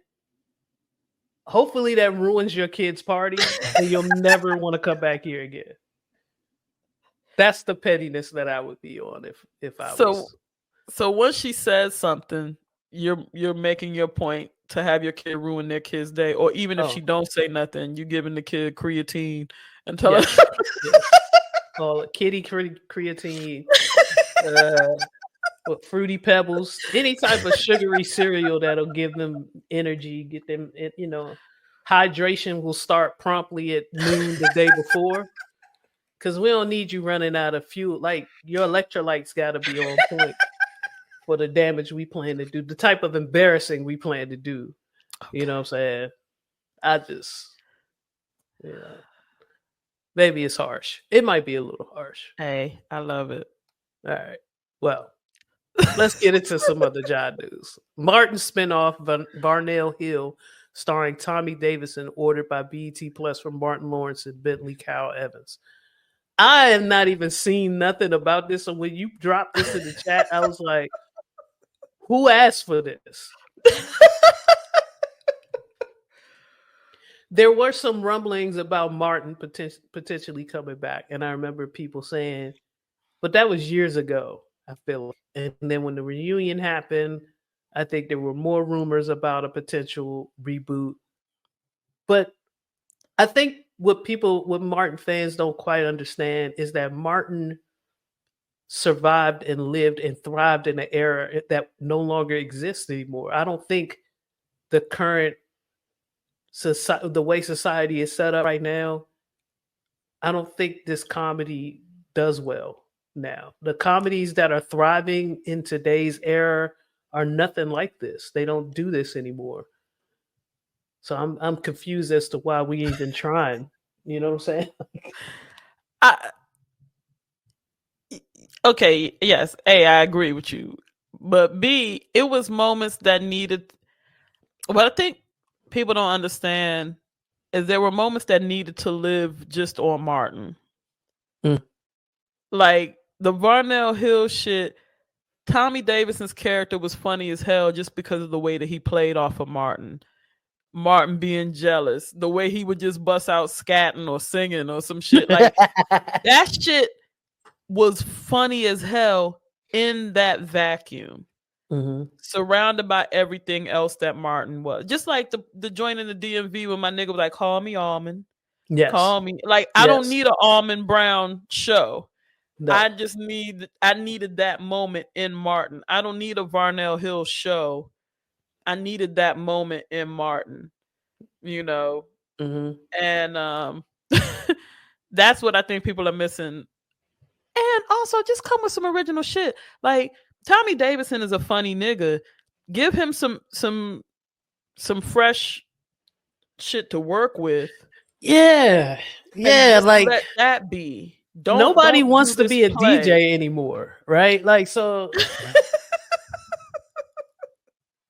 hopefully that ruins your kid's party and you'll never want to come back here again. That's the pettiness that I would be on if I was. So once she says something, you're making your point to have your kid ruin their kid's day, or even if she don't say nothing, you giving the kid creatine and tell her. Call it kitty creatine, fruity pebbles, any type of sugary cereal that'll give them energy, get them, hydration will start promptly at noon the day before. Because we don't need you running out of fuel. Like, your electrolytes got to be on point for the damage we plan to do, the type of embarrassing we plan to do. Okay. You know what I'm saying? I just, maybe it's harsh. It might be a little harsh. Hey, I love it. All right. Well, let's get into some other John news. Martin spinoff, Varnell Hill, starring Tommy Davidson, ordered by BET Plus from Martin Lawrence and Bentley Kyle Evans. I have not even seen nothing about this. So when you dropped this in the chat, I was like, who asked for this? There were some rumblings about Martin potentially coming back. And I remember people saying, but that was years ago, I feel like. And then when the reunion happened, I think there were more rumors about a potential reboot. But I think what Martin fans don't quite understand is that Martin survived and lived and thrived in an era that no longer exists anymore. I don't think the current the way society is set up right now, I don't think this comedy does well now. The comedies that are thriving in today's era are nothing like this. They don't do this anymore. So I'm confused as to why we even trying. You know what I'm saying? Okay, yes. A, I agree with you. But B, it was moments that needed. What I think people don't understand is there were moments that needed to live just on Martin. Like the Varnell Hill shit, Tommy Davidson's character was funny as hell just because of the way that he played off of Martin. Martin being jealous, the way he would just bust out scatting or singing or some shit. Like that shit was funny as hell in that vacuum. Surrounded by everything else that Martin was. Just like the joint in the DMV when my nigga was like, call me Almond. Yes. Call me. Like, I don't need an Almond Brown show. No. I needed that moment in Martin. I don't need a Varnell Hill show. I needed that moment in Martin, and that's what I think people are missing. And also just come with some original shit. Like Tommy Davidson is a funny nigga. Give him some fresh shit to work with. Yeah. Like let that be. Nobody wants to be a DJ anymore, right? Like, so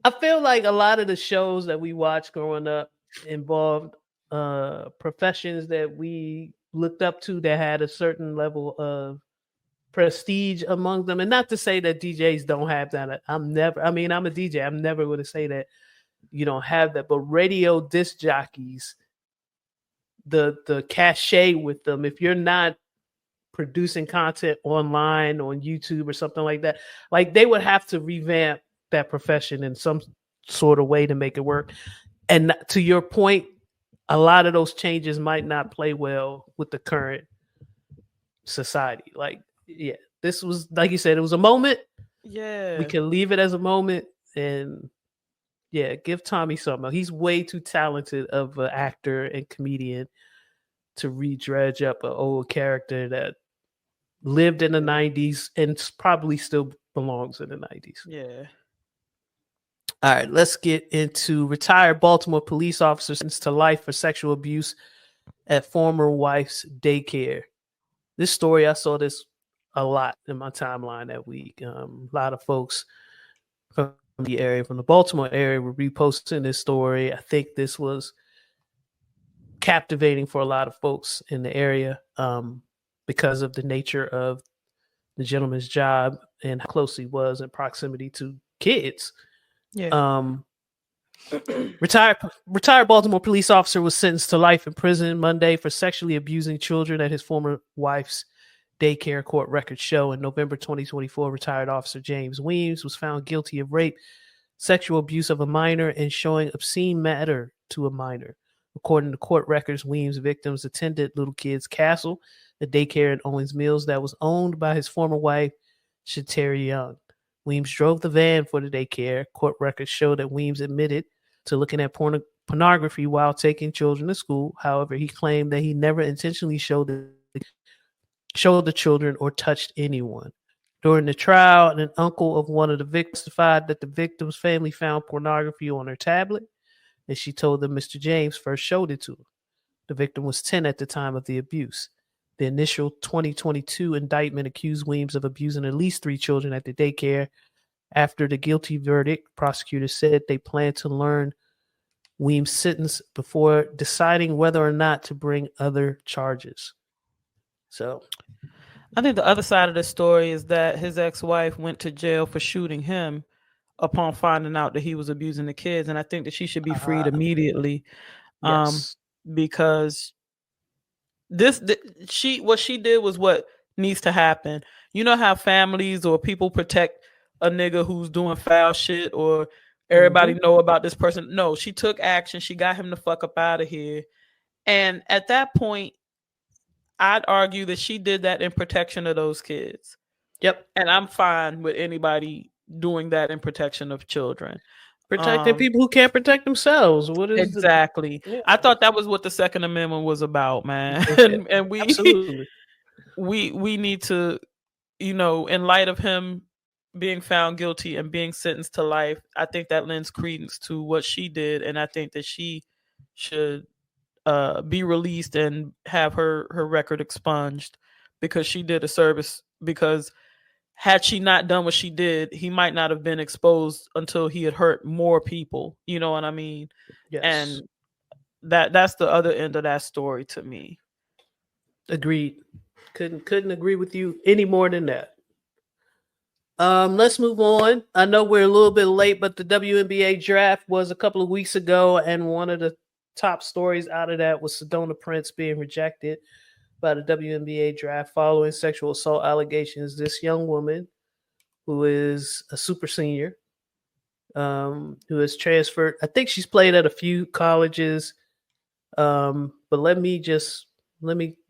I feel like a lot of the shows that we watched growing up involved professions that we looked up to that had a certain level of prestige among them. And not to say that DJs don't have that. I'm a DJ. I'm never going to say that you don't have that. But radio disc jockeys, the cachet with them, if you're not producing content online on YouTube or something like that, like they would have to revamp that profession in some sort of way to make it work. And to your point, a lot of those changes might not play well with the current society. Like, yeah, this was, like you said, it was a moment. Yeah, we can leave it as a moment, and Yeah, give Tommy something. He's way too talented of an actor and comedian to re-dredge up an old character that lived in the 90s and probably still belongs in the 90s. Yeah. All right, let's get into retired Baltimore police officer sentenced to life for sexual abuse at former wife's daycare. This story, I saw this a lot in my timeline that week. A lot of folks from the area, from the Baltimore area, were reposting this story. I think this was captivating for a lot of folks in the area because of the nature of the gentleman's job and how close he was in proximity to kids. Yeah. Retired Baltimore police officer was sentenced to life in prison Monday for sexually abusing children at his former wife's daycare, court records show. In November 2024, retired officer James Weems was found guilty of rape, sexual abuse of a minor, and showing obscene matter to a minor. According to court records, Weems' victims attended Little Kids Castle, a daycare in Owings Mills that was owned by his former wife, Shatera Young. Weems drove the van for the daycare. Court records show that Weems admitted to looking at pornography while taking children to school. However, he claimed that he never intentionally showed the children or touched anyone. During the trial, an uncle of one of the victims testified that the victim's family found pornography on her tablet, and she told them Mr. James first showed it to her. The victim was 10 at the time of the abuse. The initial 2022 indictment accused Weems of abusing at least 3 children at the daycare. After the guilty verdict, prosecutors said they planned to learn Weems' sentence before deciding whether or not to bring other charges. So, I think the other side of the story is that his ex-wife went to jail for shooting him upon finding out that he was abusing the kids, and I think that she should be freed immediately. yes. Because what she did was what needs to happen. You know how families or people protect a nigga who's doing foul shit, or everybody know about this person? No, she took action. She got him the fuck up out of here. And at that point, I'd argue that she did that in protection of those kids. Yep. And I'm fine with anybody doing that in protection of children. Protecting people who can't protect themselves. What is exactly? I thought that was what the Second Amendment was about, man. and we absolutely we need to, in light of him being found guilty and being sentenced to life, I think that lends credence to what she did, and I think that she should be released and have her record expunged, because she did a service. Because had she not done what she did, he might not have been exposed until he had hurt more people. You know what I mean? Yes. And that's the other end of that story to me. Agreed. Couldn't agree with you any more than that. Let's move on. I know we're a little bit late, but the WNBA draft was a couple of weeks ago, and one of the top stories out of that was Sedona Prince being rejected by the WNBA draft following sexual assault allegations. This young woman, who is a super senior, who has transferred, I think she's played at a few colleges, but let me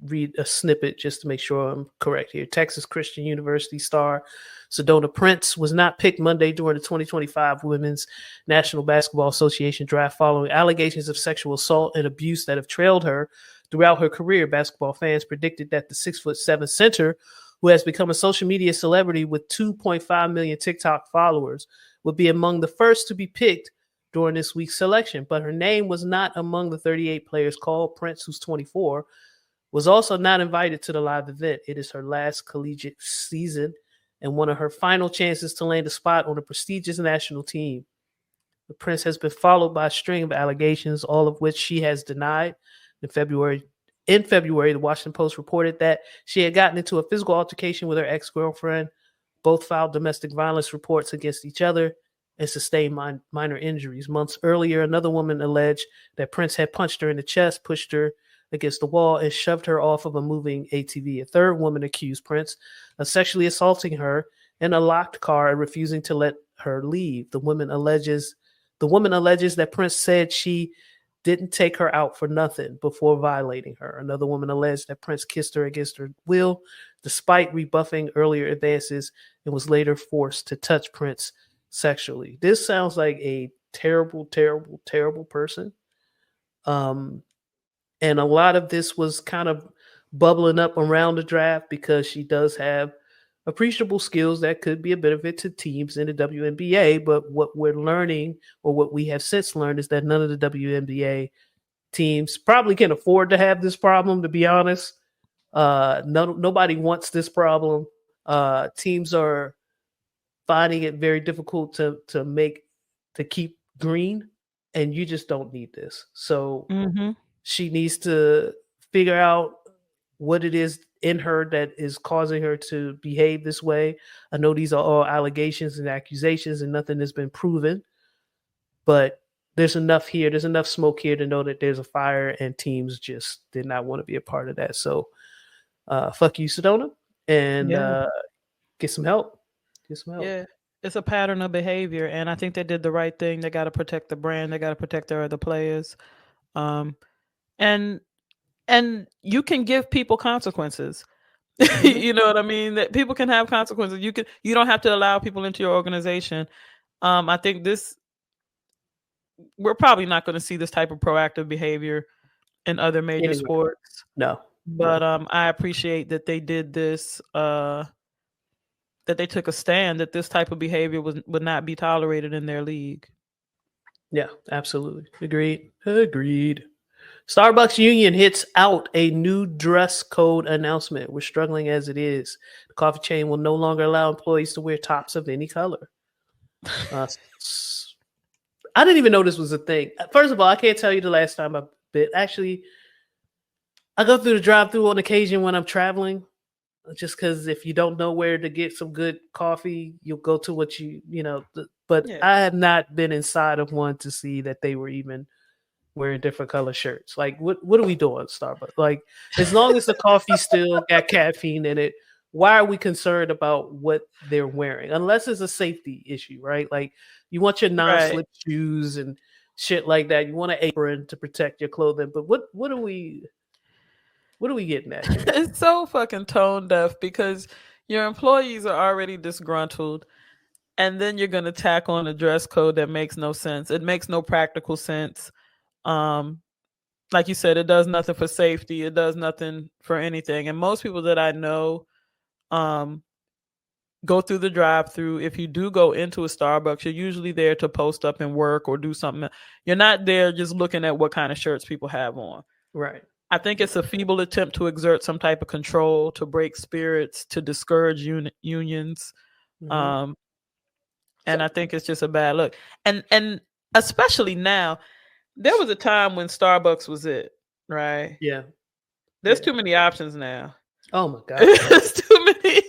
read a snippet just to make sure I'm correct here. Texas Christian University star Sedona Prince was not picked Monday during the 2025 Women's National Basketball Association draft following allegations of sexual assault and abuse that have trailed her throughout her career. Basketball fans predicted that the 6'7" center, who has become a social media celebrity with 2.5 million TikTok followers, would be among the first to be picked during this week's selection. But her name was not among the 38 players called. Prince, who's 24, was also not invited to the live event. It is her last collegiate season and one of her final chances to land a spot on a prestigious national team. The Prince has been followed by a string of allegations, all of which she has denied. In February, the Washington Post reported that she had gotten into a physical altercation with her ex-girlfriend. Both filed domestic violence reports against each other and sustained minor injuries. Months earlier, another woman alleged that Prince had punched her in the chest, pushed her against the wall, and shoved her off of a moving ATV. A third woman accused Prince of sexually assaulting her in a locked car and refusing to let her leave. The woman alleges that Prince said she didn't take her out for nothing before violating her. Another woman alleged that Prince kissed her against her will, despite rebuffing earlier advances, and was later forced to touch Prince sexually. This sounds like a terrible, terrible, terrible person. And a lot of this was kind of bubbling up around the draft because she does have appreciable skills that could be a benefit to teams in the WNBA. But what we're learning, or what we have since learned, is that none of the WNBA teams probably can afford to have this problem, to be honest. Nobody wants this problem. Teams are finding it very difficult to keep green, and you just don't need this. So she needs to figure out what it is in her that is causing her to behave this way. I know these are all allegations and accusations and nothing has been proven, but there's enough here. There's enough smoke here to know that there's a fire, and teams just did not want to be a part of that. So fuck you, Sedona, and get some help. Get some help. Yeah. It's a pattern of behavior, and I think they did the right thing. They got to protect the brand. They got to protect their other players. And you can give people consequences. You know what I mean? That people can have consequences. You don't have to allow people into your organization. I think we're probably not going to see this type of proactive behavior in other major sports. No. But I appreciate that they did this, that they took a stand that this type of behavior would not be tolerated in their league. Yeah, absolutely. Agreed. Starbucks union hits out a new dress code announcement. We're struggling as it is. The coffee chain will no longer allow employees to wear tops of any color. I didn't even know this was a thing. First of all, I can't tell you the last time I bit. Actually, I go through the drive-thru on occasion when I'm traveling, just because if you don't know where to get some good coffee, you'll go to what but yeah. I have not been inside of one to see that they were even wearing different color shirts. Like, what are we doing, Starbucks? Like, as long as the coffee still got caffeine in it, why are we concerned about what they're wearing? Unless it's a safety issue, right? Like, you want your non-slip shoes and shit like that. You want an apron to protect your clothing. But what are we getting at here? It's so fucking tone deaf because your employees are already disgruntled, and then you're going to tack on a dress code that makes no sense. It makes no practical sense. Like you said, it does nothing for safety. It does nothing for anything. And most people that I know go through the drive-thru. If you do go into a Starbucks, you're usually there to post up and work or do something. You're not there just looking at what kind of shirts people have on. Right. I think it's a feeble attempt to exert some type of control, to break spirits, to discourage unions. And I think it's just a bad look. And especially now, there was a time when Starbucks was it, right? Yeah. There's too many options now. Oh my God. There's too many.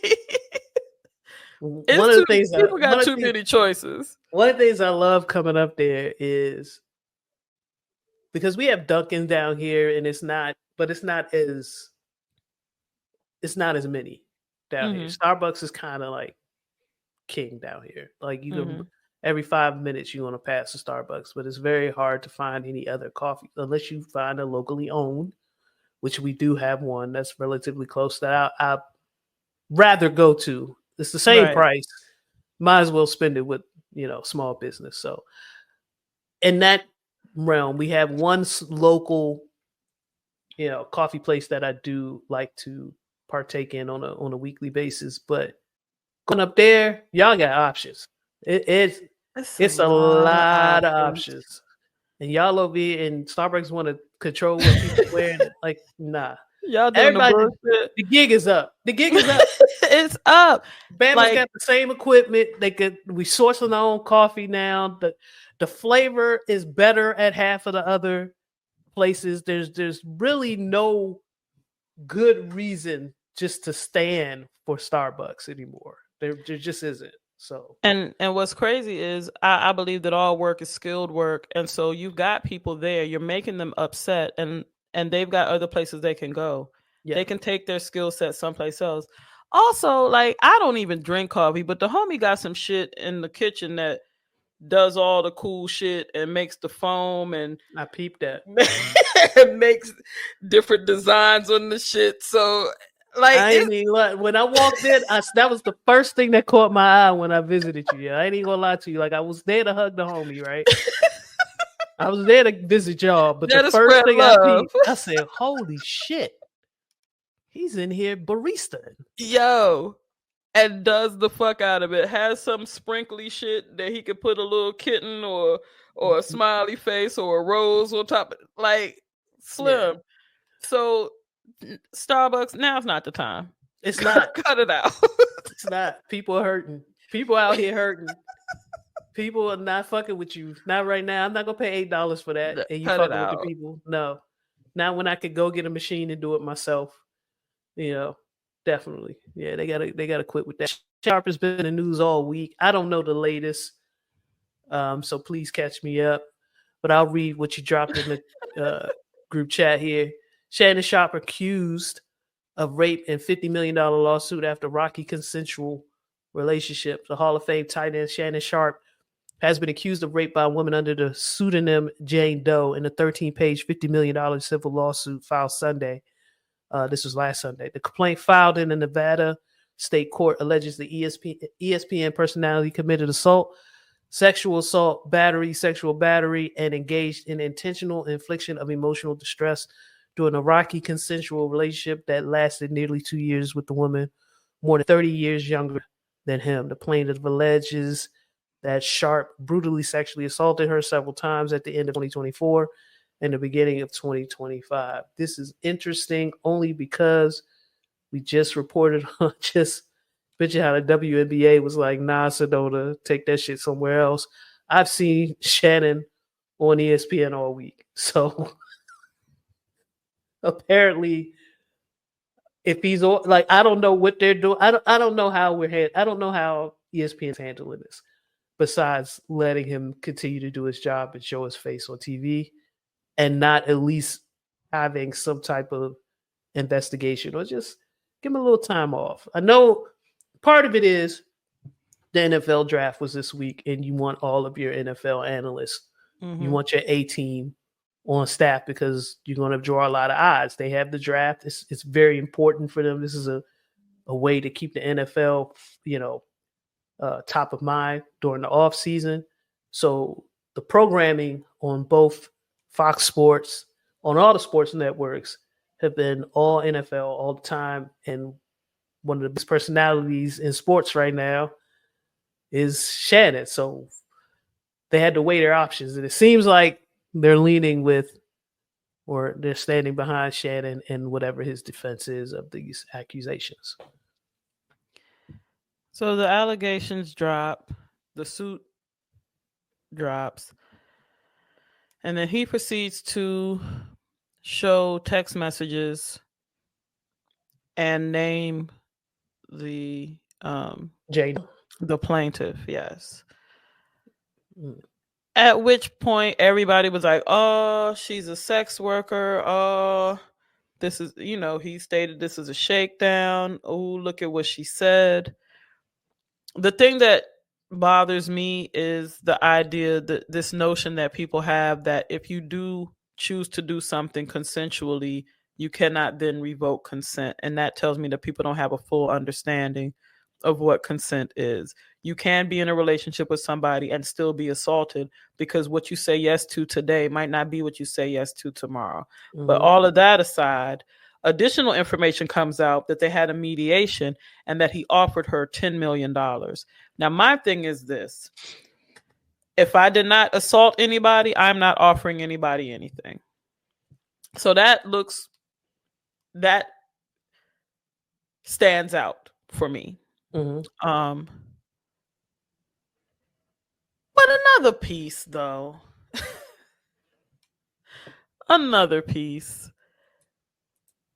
People got too many choices. One of the things I love coming up there is because we have Dunkin' down here, and it's not as many down here. Starbucks is kind of like king down here. Like, you can every 5 minutes you want to pass a Starbucks, but it's very hard to find any other coffee unless you find a locally owned, which we do have one that's relatively close that I'd rather go to. It's the same price. Might as well spend it with, small business. So in that realm, we have one local, coffee place that I do like to partake in on a weekly basis. But going up there, y'all got options. It's a lot of options. And y'all over here in Starbucks want to control what people wear. Like, nah. Y'all doing the gig is up. The gig is up. It's up. Bama's got the same equipment. We sourcing our own coffee now. The flavor is better at half of the other places. There's really no good reason just to stand for Starbucks anymore. There just isn't. So and what's crazy is I believe that all work is skilled work, and so you've got people there. You're making them upset, and they've got other places they can go. Yeah. They can take their skill set someplace else. Also, like, I don't even drink coffee, but the homie got some shit in the kitchen that does all the cool shit and makes the foam, and I peeped that. and makes different designs on the shit. So Like, I ain't even lie. When I walked in, that was the first thing that caught my eye when I visited you. Yeah, I ain't even gonna lie to you. Like, I was there to hug the homie, right? I was there to visit y'all, but the to first spread thing I love. peeped, I said, "Holy shit, he's in here barista." Yo. And does the fuck out of it. Has some sprinkly shit that he could put a little kitten or a smiley face or a rose on top. Like, slim. Yeah. So Starbucks, now's not the time. It's not. Cut it out. It's not. People are hurting. People out here hurting. People are not fucking with you. Not right now. I'm not gonna pay $8 for that. And you Cut it fucking with the out. people. No. Not when I could go get a machine and do it myself. You know, definitely. Yeah, they gotta quit with that. Sharpe has been in the news all week. I don't know the latest. So please catch me up. But I'll read what you dropped in the group chat here. Shannon Sharpe accused of rape and $50 million lawsuit after rocky consensual relationship. The Hall of Fame tight end Shannon Sharpe has been accused of rape by a woman under the pseudonym Jane Doe in a 13-page, $50 million civil lawsuit filed Sunday. This was last Sunday. The complaint filed in the Nevada state court alleges the ESPN personality committed assault, sexual battery, and engaged in intentional infliction of emotional distress during a rocky consensual relationship that lasted nearly 2 years with the woman, more than 30 years younger than him. The plaintiff alleges that Sharpe brutally sexually assaulted her several times at the end of 2024 and the beginning of 2025. This is interesting only because we just reported on picture how the WNBA was like, nah, Sedona, take that shit somewhere else. I've seen Shannon on ESPN all week. So apparently, if he's like, I don't know what they're doing. I don't know how I don't know how ESPN's handling this, besides letting him continue to do his job and show his face on TV, and not at least having some type of investigation or just give him a little time off. I know part of it is the NFL draft was this week, and you want all of your NFL analysts. Mm-hmm. You want your A team on staff because you're going to draw a lot of eyes. They have the draft. It's very important for them. This is a way to keep the NFL, top of mind during the off season. So the programming on both Fox Sports, on all the sports networks, have been all NFL all the time. And one of the best personalities in sports right now is Shannon. So they had to weigh their options. And it seems like they're leaning with, or they're standing behind Shannon and whatever his defense is of these accusations. So the allegations drop, the suit drops, and then he proceeds to show text messages and name the Jane, the plaintiff. Yes. At which point everybody was like, "Oh, she's a sex worker. Oh, this is, he stated this is a shakedown. Oh, look at what she said." The thing that bothers me is the idea that this notion that people have that if you do choose to do something consensually, you cannot then revoke consent. And that tells me that people don't have a full understanding of what consent is. You can be in a relationship with somebody and still be assaulted because what you say yes to today might not be what you say yes to tomorrow. Mm-hmm. But all of that aside, additional information comes out that they had a mediation and that he offered her $10 million. Now, my thing is this. If I did not assault anybody, I'm not offering anybody anything. So that stands out for me. Mm-hmm. But another piece, though. Another piece.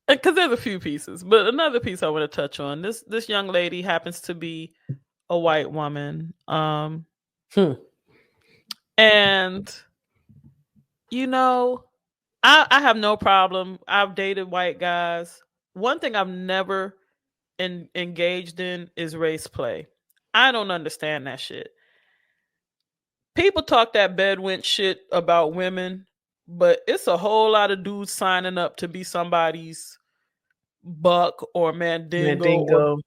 Because there's a few pieces, but another piece I want to touch on. This young lady happens to be a white woman. And, I have no problem. I've dated white guys. One thing I've never engaged in is race play. I don't understand that shit. People talk that bedwent shit about women, but it's a whole lot of dudes signing up to be somebody's buck or mandingo. Mandingo.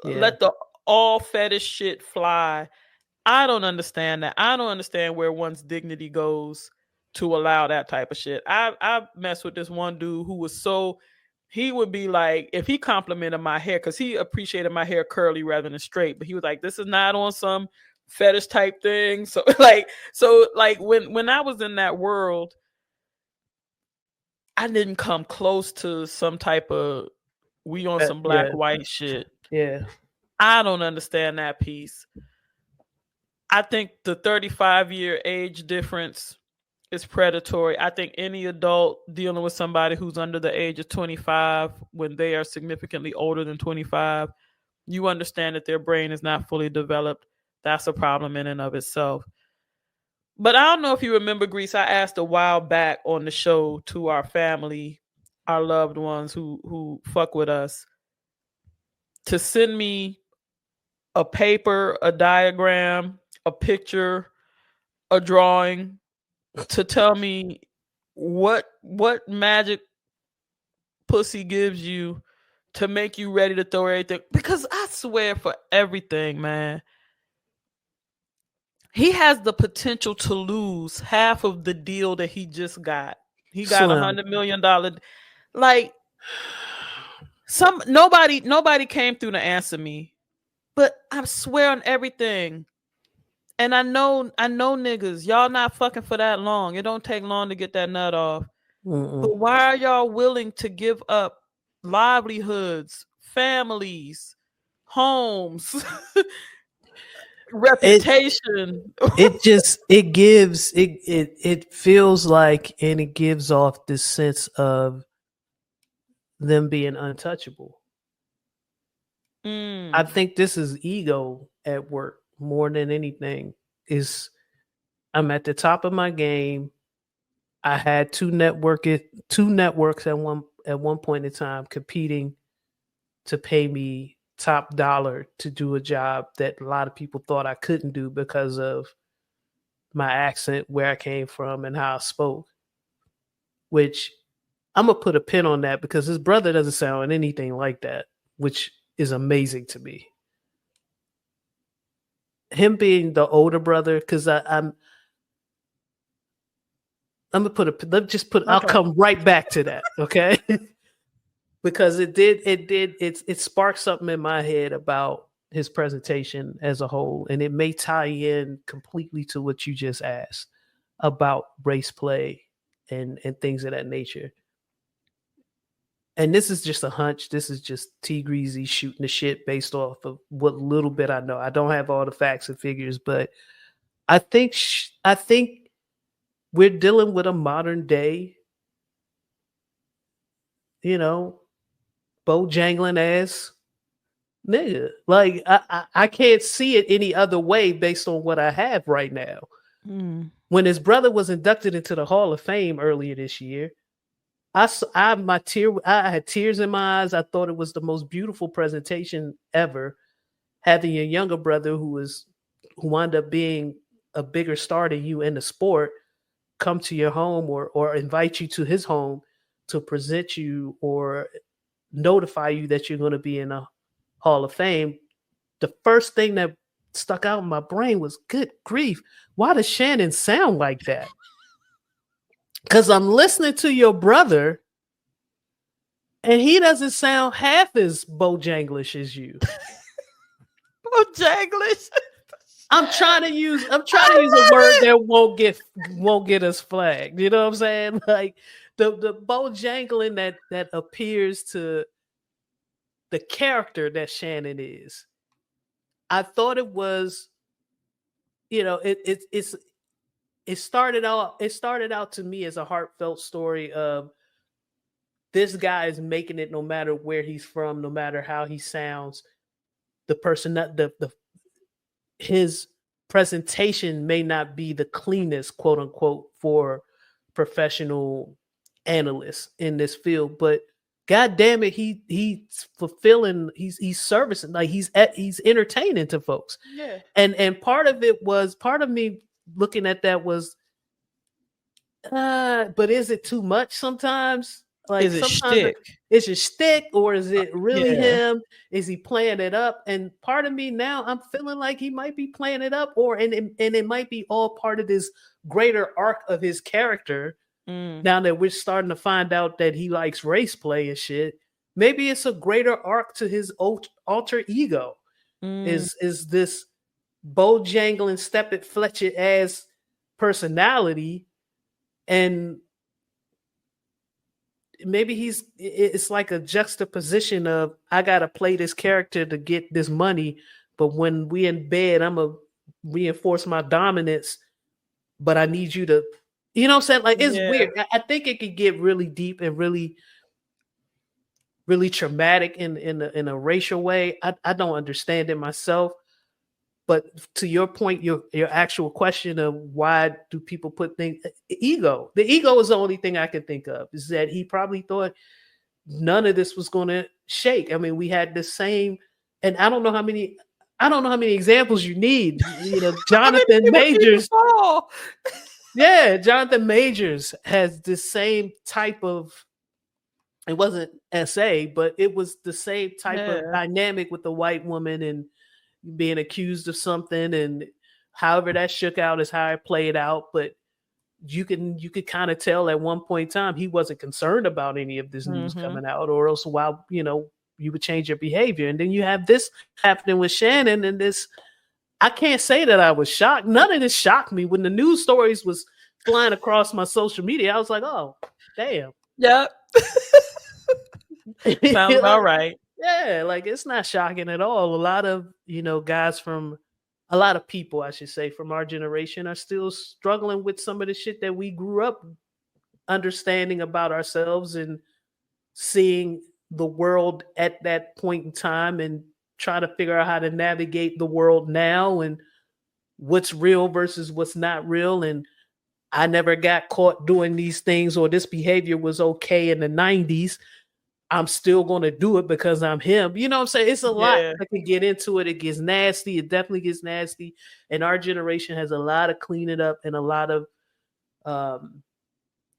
Or let the all fetish shit fly. I don't understand that. I don't understand where one's dignity goes to allow that type of shit. I messed with this one dude who was so, he would be like, if he complimented my hair, because he appreciated my hair curly rather than straight, but he was like, this is not on some fetish type thing. So like when I was in that world, I didn't come close to some type of we on some black white shit. Yeah. I don't understand that piece. I think the 35-year age difference is predatory. I think any adult dealing with somebody who's under the age of 25 when they are significantly older than 25, you understand that their brain is not fully developed. That's a problem in and of itself. But I don't know if you remember, Grease, I asked a while back on the show to our family, our loved ones who fuck with us, to send me a paper, a diagram, a picture, a drawing, to tell me what magic pussy gives you to make you ready to throw everything. Because I swear, for everything, man, he has the potential to lose half of the deal that he just got. He got $100 million. Like, nobody came through to answer me, but I swear on everything. And I know niggas, y'all not fucking for that long. It don't take long to get that nut off. But why are y'all willing to give up livelihoods, families, homes, reputation? It feels like, and it gives off this sense of them being untouchable. I think this is ego at work more than anything. I'm at the top of my game. I had two networks at one point in time competing to pay me top dollar to do a job that a lot of people thought I couldn't do because of my accent, where I came from, and how I spoke. Which I'm gonna put a pin on that, because his brother doesn't sound anything like that, which is amazing to me. Him being the older brother, because I'm gonna I'll come right back to that, okay? Because it sparked something in my head about his presentation as a whole, and it may tie in completely to what you just asked about race play and things of that nature. And this is just a hunch. This is just T Greasy shooting the shit based off of what little bit I know. I don't have all the facts and figures, but I think we're dealing with a modern day, bojangling ass nigga. Like, I can't see it any other way based on what I have right now. When his brother was inducted into the Hall of Fame earlier this year, I had tears in my eyes. I thought it was the most beautiful presentation ever. Having a younger brother who wound up being a bigger star than you in the sport come to your home or invite you to his home to present you or notify you that you're going to be in a Hall of Fame. The first thing that stuck out in my brain was, good grief, why does Shannon sound like that? Because I'm listening to your brother, and he doesn't sound half as bojanglish as you. Bojanglish. I'm trying to use a word that won't get us flagged. You know what I'm saying? Like the bojangling that appears to the character that Shannon is. I thought it was, it started out to me as a heartfelt story of this guy is making it no matter where he's from, no matter how he sounds. The person that his presentation may not be the cleanest, quote unquote, for professional analysts in this field, but God damn it, he's fulfilling, he's servicing, like he's entertaining to folks. Yeah. And part of me looking at that was, but is it too much sometimes? Like Is it sometimes shtick? it's a shtick, or is it really Yeah. him? Is he playing it up? And part of me now, I'm feeling like he might be playing it up, and it might be all part of this greater arc of his character. Now that we're starting to find out that he likes race play and shit, maybe it's a greater arc to his alter ego. Is this bojangling, step-it, fletch-it ass personality, and maybe it's like a juxtaposition of, I gotta play this character to get this money, but when we in bed, I'm gonna reinforce my dominance, but I need you to, you know what I'm saying? Like, it's weird. I think it could get really deep and really, really traumatic in a racial way. I don't understand it myself. But to your point, your actual question of why do people put things, ego. The ego is the only thing I can think of, is that he probably thought none of this was going to shake. I mean, we had the same, and I don't know how many examples you need. You know, Jonathan Majors. Yeah, Jonathan Majors has the same type of, it wasn't SA, but it was the same type of dynamic with the white woman and being accused of something, and however that shook out is how it played out. But you could kind of tell at one point in time he wasn't concerned about any of this news coming out, or else why, you would change your behavior. And then you have this happening with Shannon, and this, I can't say that I was shocked. None of this shocked me. When the news stories was flying across my social media, I was like, oh, damn. Yep. Sounds about right. Yeah, like, it's not shocking at all. A lot of, guys from, a lot of people, I should say, from our generation are still struggling with some of the shit that we grew up understanding about ourselves and seeing the world at that point in time, and try to figure out how to navigate the world now and what's real versus what's not real. And I never got caught doing these things, or this behavior was okay in the 90s. I'm still going to do it because I'm him. You know what I'm saying? It's a lot that can get into it. It gets nasty. It definitely gets nasty. And our generation has a lot of cleaning up and a lot of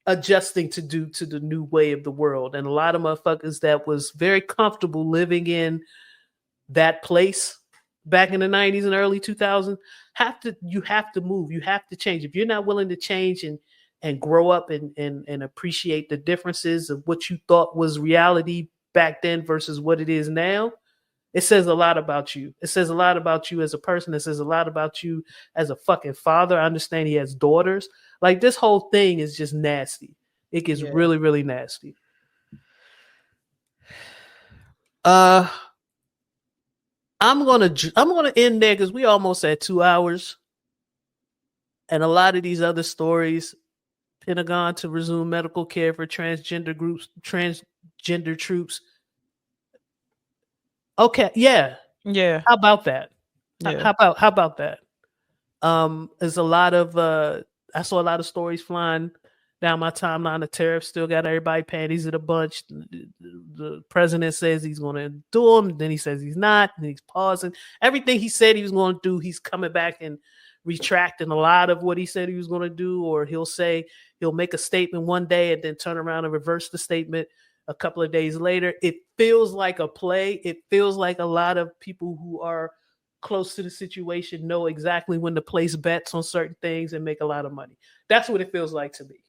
adjusting to do to the new way of the world. And a lot of motherfuckers that was very comfortable living in that place back in the 90s and early 2000s you have to move. You have to change. If you're not willing to change and grow up and appreciate the differences of what you thought was reality back then versus what it is now, it says a lot about you. It says a lot about you as a person. It says a lot about you as a fucking father. I understand he has daughters. Like, this whole thing is just nasty. It gets really, really nasty. I'm gonna end there because we almost at 2 hours. And a lot of these other stories, Pentagon to resume medical care for transgender troops. Okay, yeah. How about that? Yeah. How about that? There's a lot of I saw a lot of stories flying down my timeline. The tariffs still got everybody panties in a bunch. The president says he's going to do them, then he says he's not, and he's pausing. Everything he said he was going to do, he's coming back and retracting a lot of what he said he was going to do, or he'll make a statement one day and then turn around and reverse the statement a couple of days later. It feels like a play. It feels like a lot of people who are close to the situation know exactly when to place bets on certain things and make a lot of money. That's what it feels like to me.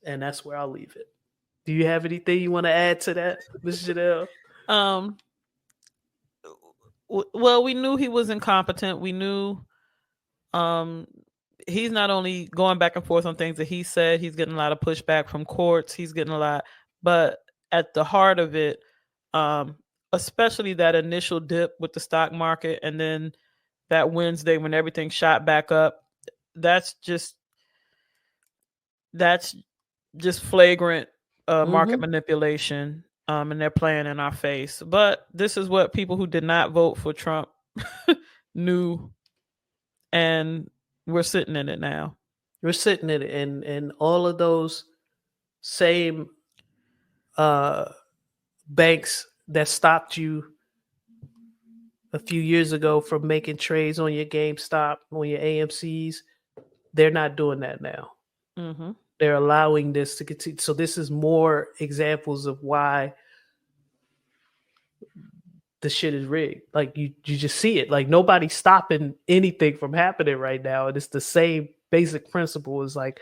And that's where I'll leave it. Do you have anything you want to add to that, Ms. Janelle? Well, we knew he was incompetent. We knew he's not only going back and forth on things that he said, he's getting a lot of pushback from courts. He's getting a lot, but at the heart of it, especially that initial dip with the stock market, and then that Wednesday when everything shot back up, that's just flagrant market manipulation. And they're playing in our face. But this is what people who did not vote for Trump knew, and we're sitting in it now. We're sitting in it, and all of those same banks that stopped you a few years ago from making trades on your GameStop, on your AMCs, they're not doing that now. They're allowing this to continue. So this is more examples of why the shit is rigged. Like you just see it. Like nobody's stopping anything from happening right now. And it's the same basic principle. Is like,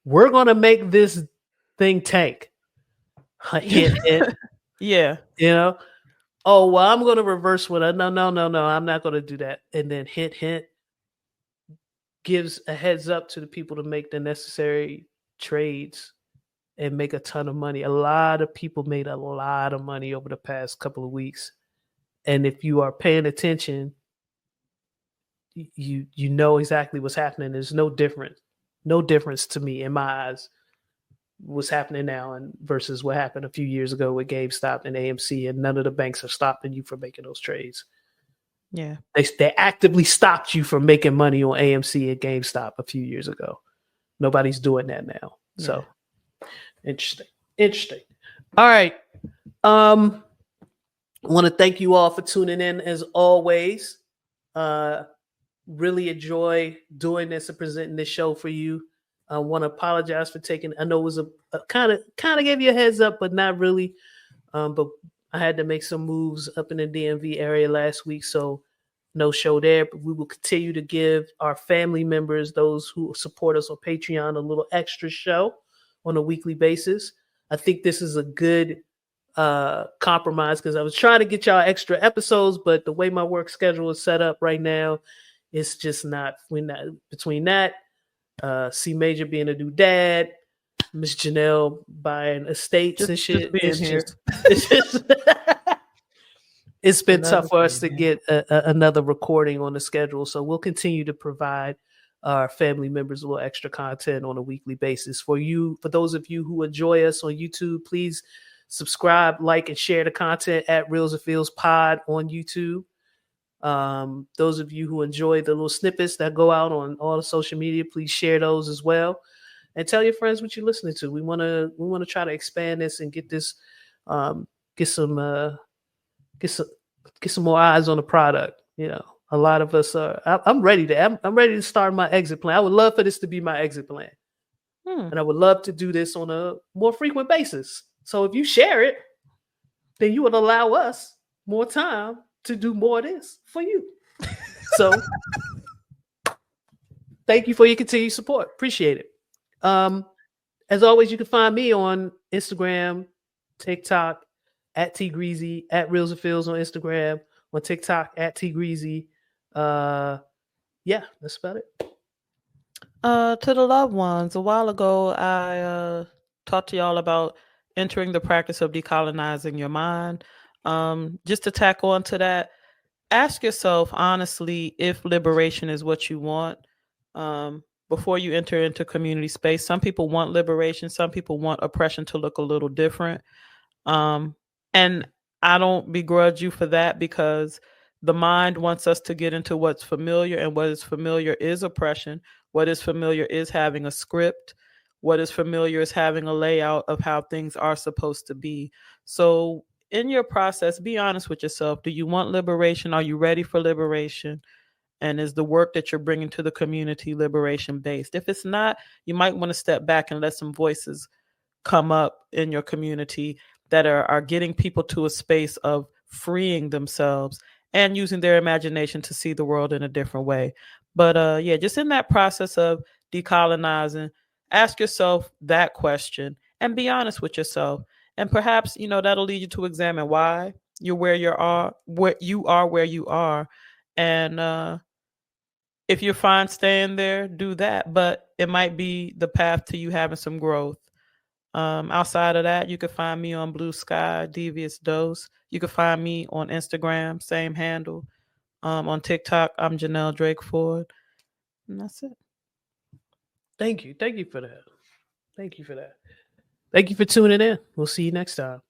we're gonna make this thing tank. Hint, hint. Yeah. You know? Oh, well, I'm gonna reverse with it. No, I'm not gonna do that. And then hint, hint, gives a heads up to the people to make the necessary trades and make a ton of money. A lot of people made a lot of money over the past couple of weeks. And if you are paying attention, you know exactly what's happening. There's no difference to me in my eyes what's happening now and versus what happened a few years ago with GameStop and AMC, and none of the banks are stopping you from making those trades. Yeah. They actively stopped you from making money on AMC and GameStop a few years ago. Nobody's doing that now. Yeah. So interesting. All right. I want to thank you all for tuning in as always. Really enjoy doing this and presenting this show for you. I want to apologize for taking. I know it was a kind of gave you a heads up, but not really. But I had to make some moves up in the DMV area last week, so no show there. But we will continue to give our family members, those who support us on Patreon, a little extra show on a weekly basis. I think this is a good compromise because I was trying to get y'all extra episodes, but the way my work schedule is set up right now, it's just not. Between that. C Major being a new dad, Miss Janelle buying estates and shit. It's been tough for us to get another recording on the schedule. So we'll continue to provide our family members a little extra content on a weekly basis. For those of you who enjoy us on YouTube, please subscribe, like, and share the content at Reals&Feels Pod on YouTube. Those of you who enjoy the little snippets that go out on all the social media, please share those as well, and tell your friends what you're listening to. We want to try to expand this and get this, get some more eyes on the product. You know, a lot of us are. I'm ready to start my exit plan. I would love for this to be my exit plan, and I would love to do this on a more frequent basis. So if you share it, then you would allow us more time to do more of this for you. So thank you for your continued support. Appreciate it. As always, you can find me on Instagram, TikTok, at @TGreasy, at Reals&Feels on Instagram, on TikTok, at @TGreasy. Yeah, that's about it. To the loved ones, a while ago, I talked to y'all about entering the practice of decolonizing your mind. Just to tack on to that, ask yourself honestly if liberation is what you want before you enter into community space. Some people want liberation. Some people want oppression to look a little different. And I don't begrudge you for that, because the mind wants us to get into what's familiar, and what is familiar is oppression. What is familiar is having a script. What is familiar is having a layout of how things are supposed to be. So in your process, be honest with yourself. Do you want liberation? Are you ready for liberation? And is the work that you're bringing to the community liberation based? If it's not, you might want to step back and let some voices come up in your community that are getting people to a space of freeing themselves and using their imagination to see the world in a different way. But just in that process of decolonizing, ask yourself that question and be honest with yourself. And perhaps, that'll lead you to examine why you're where you are. And if you're fine staying there, do that. But it might be the path to you having some growth. Outside of that, you can find me on Blue Sky, Devious Dose. You can find me on Instagram, same handle. On TikTok, I'm Janelle Drake Ford. And that's it. Thank you. Thank you for that. Thank you for tuning in. We'll see you next time.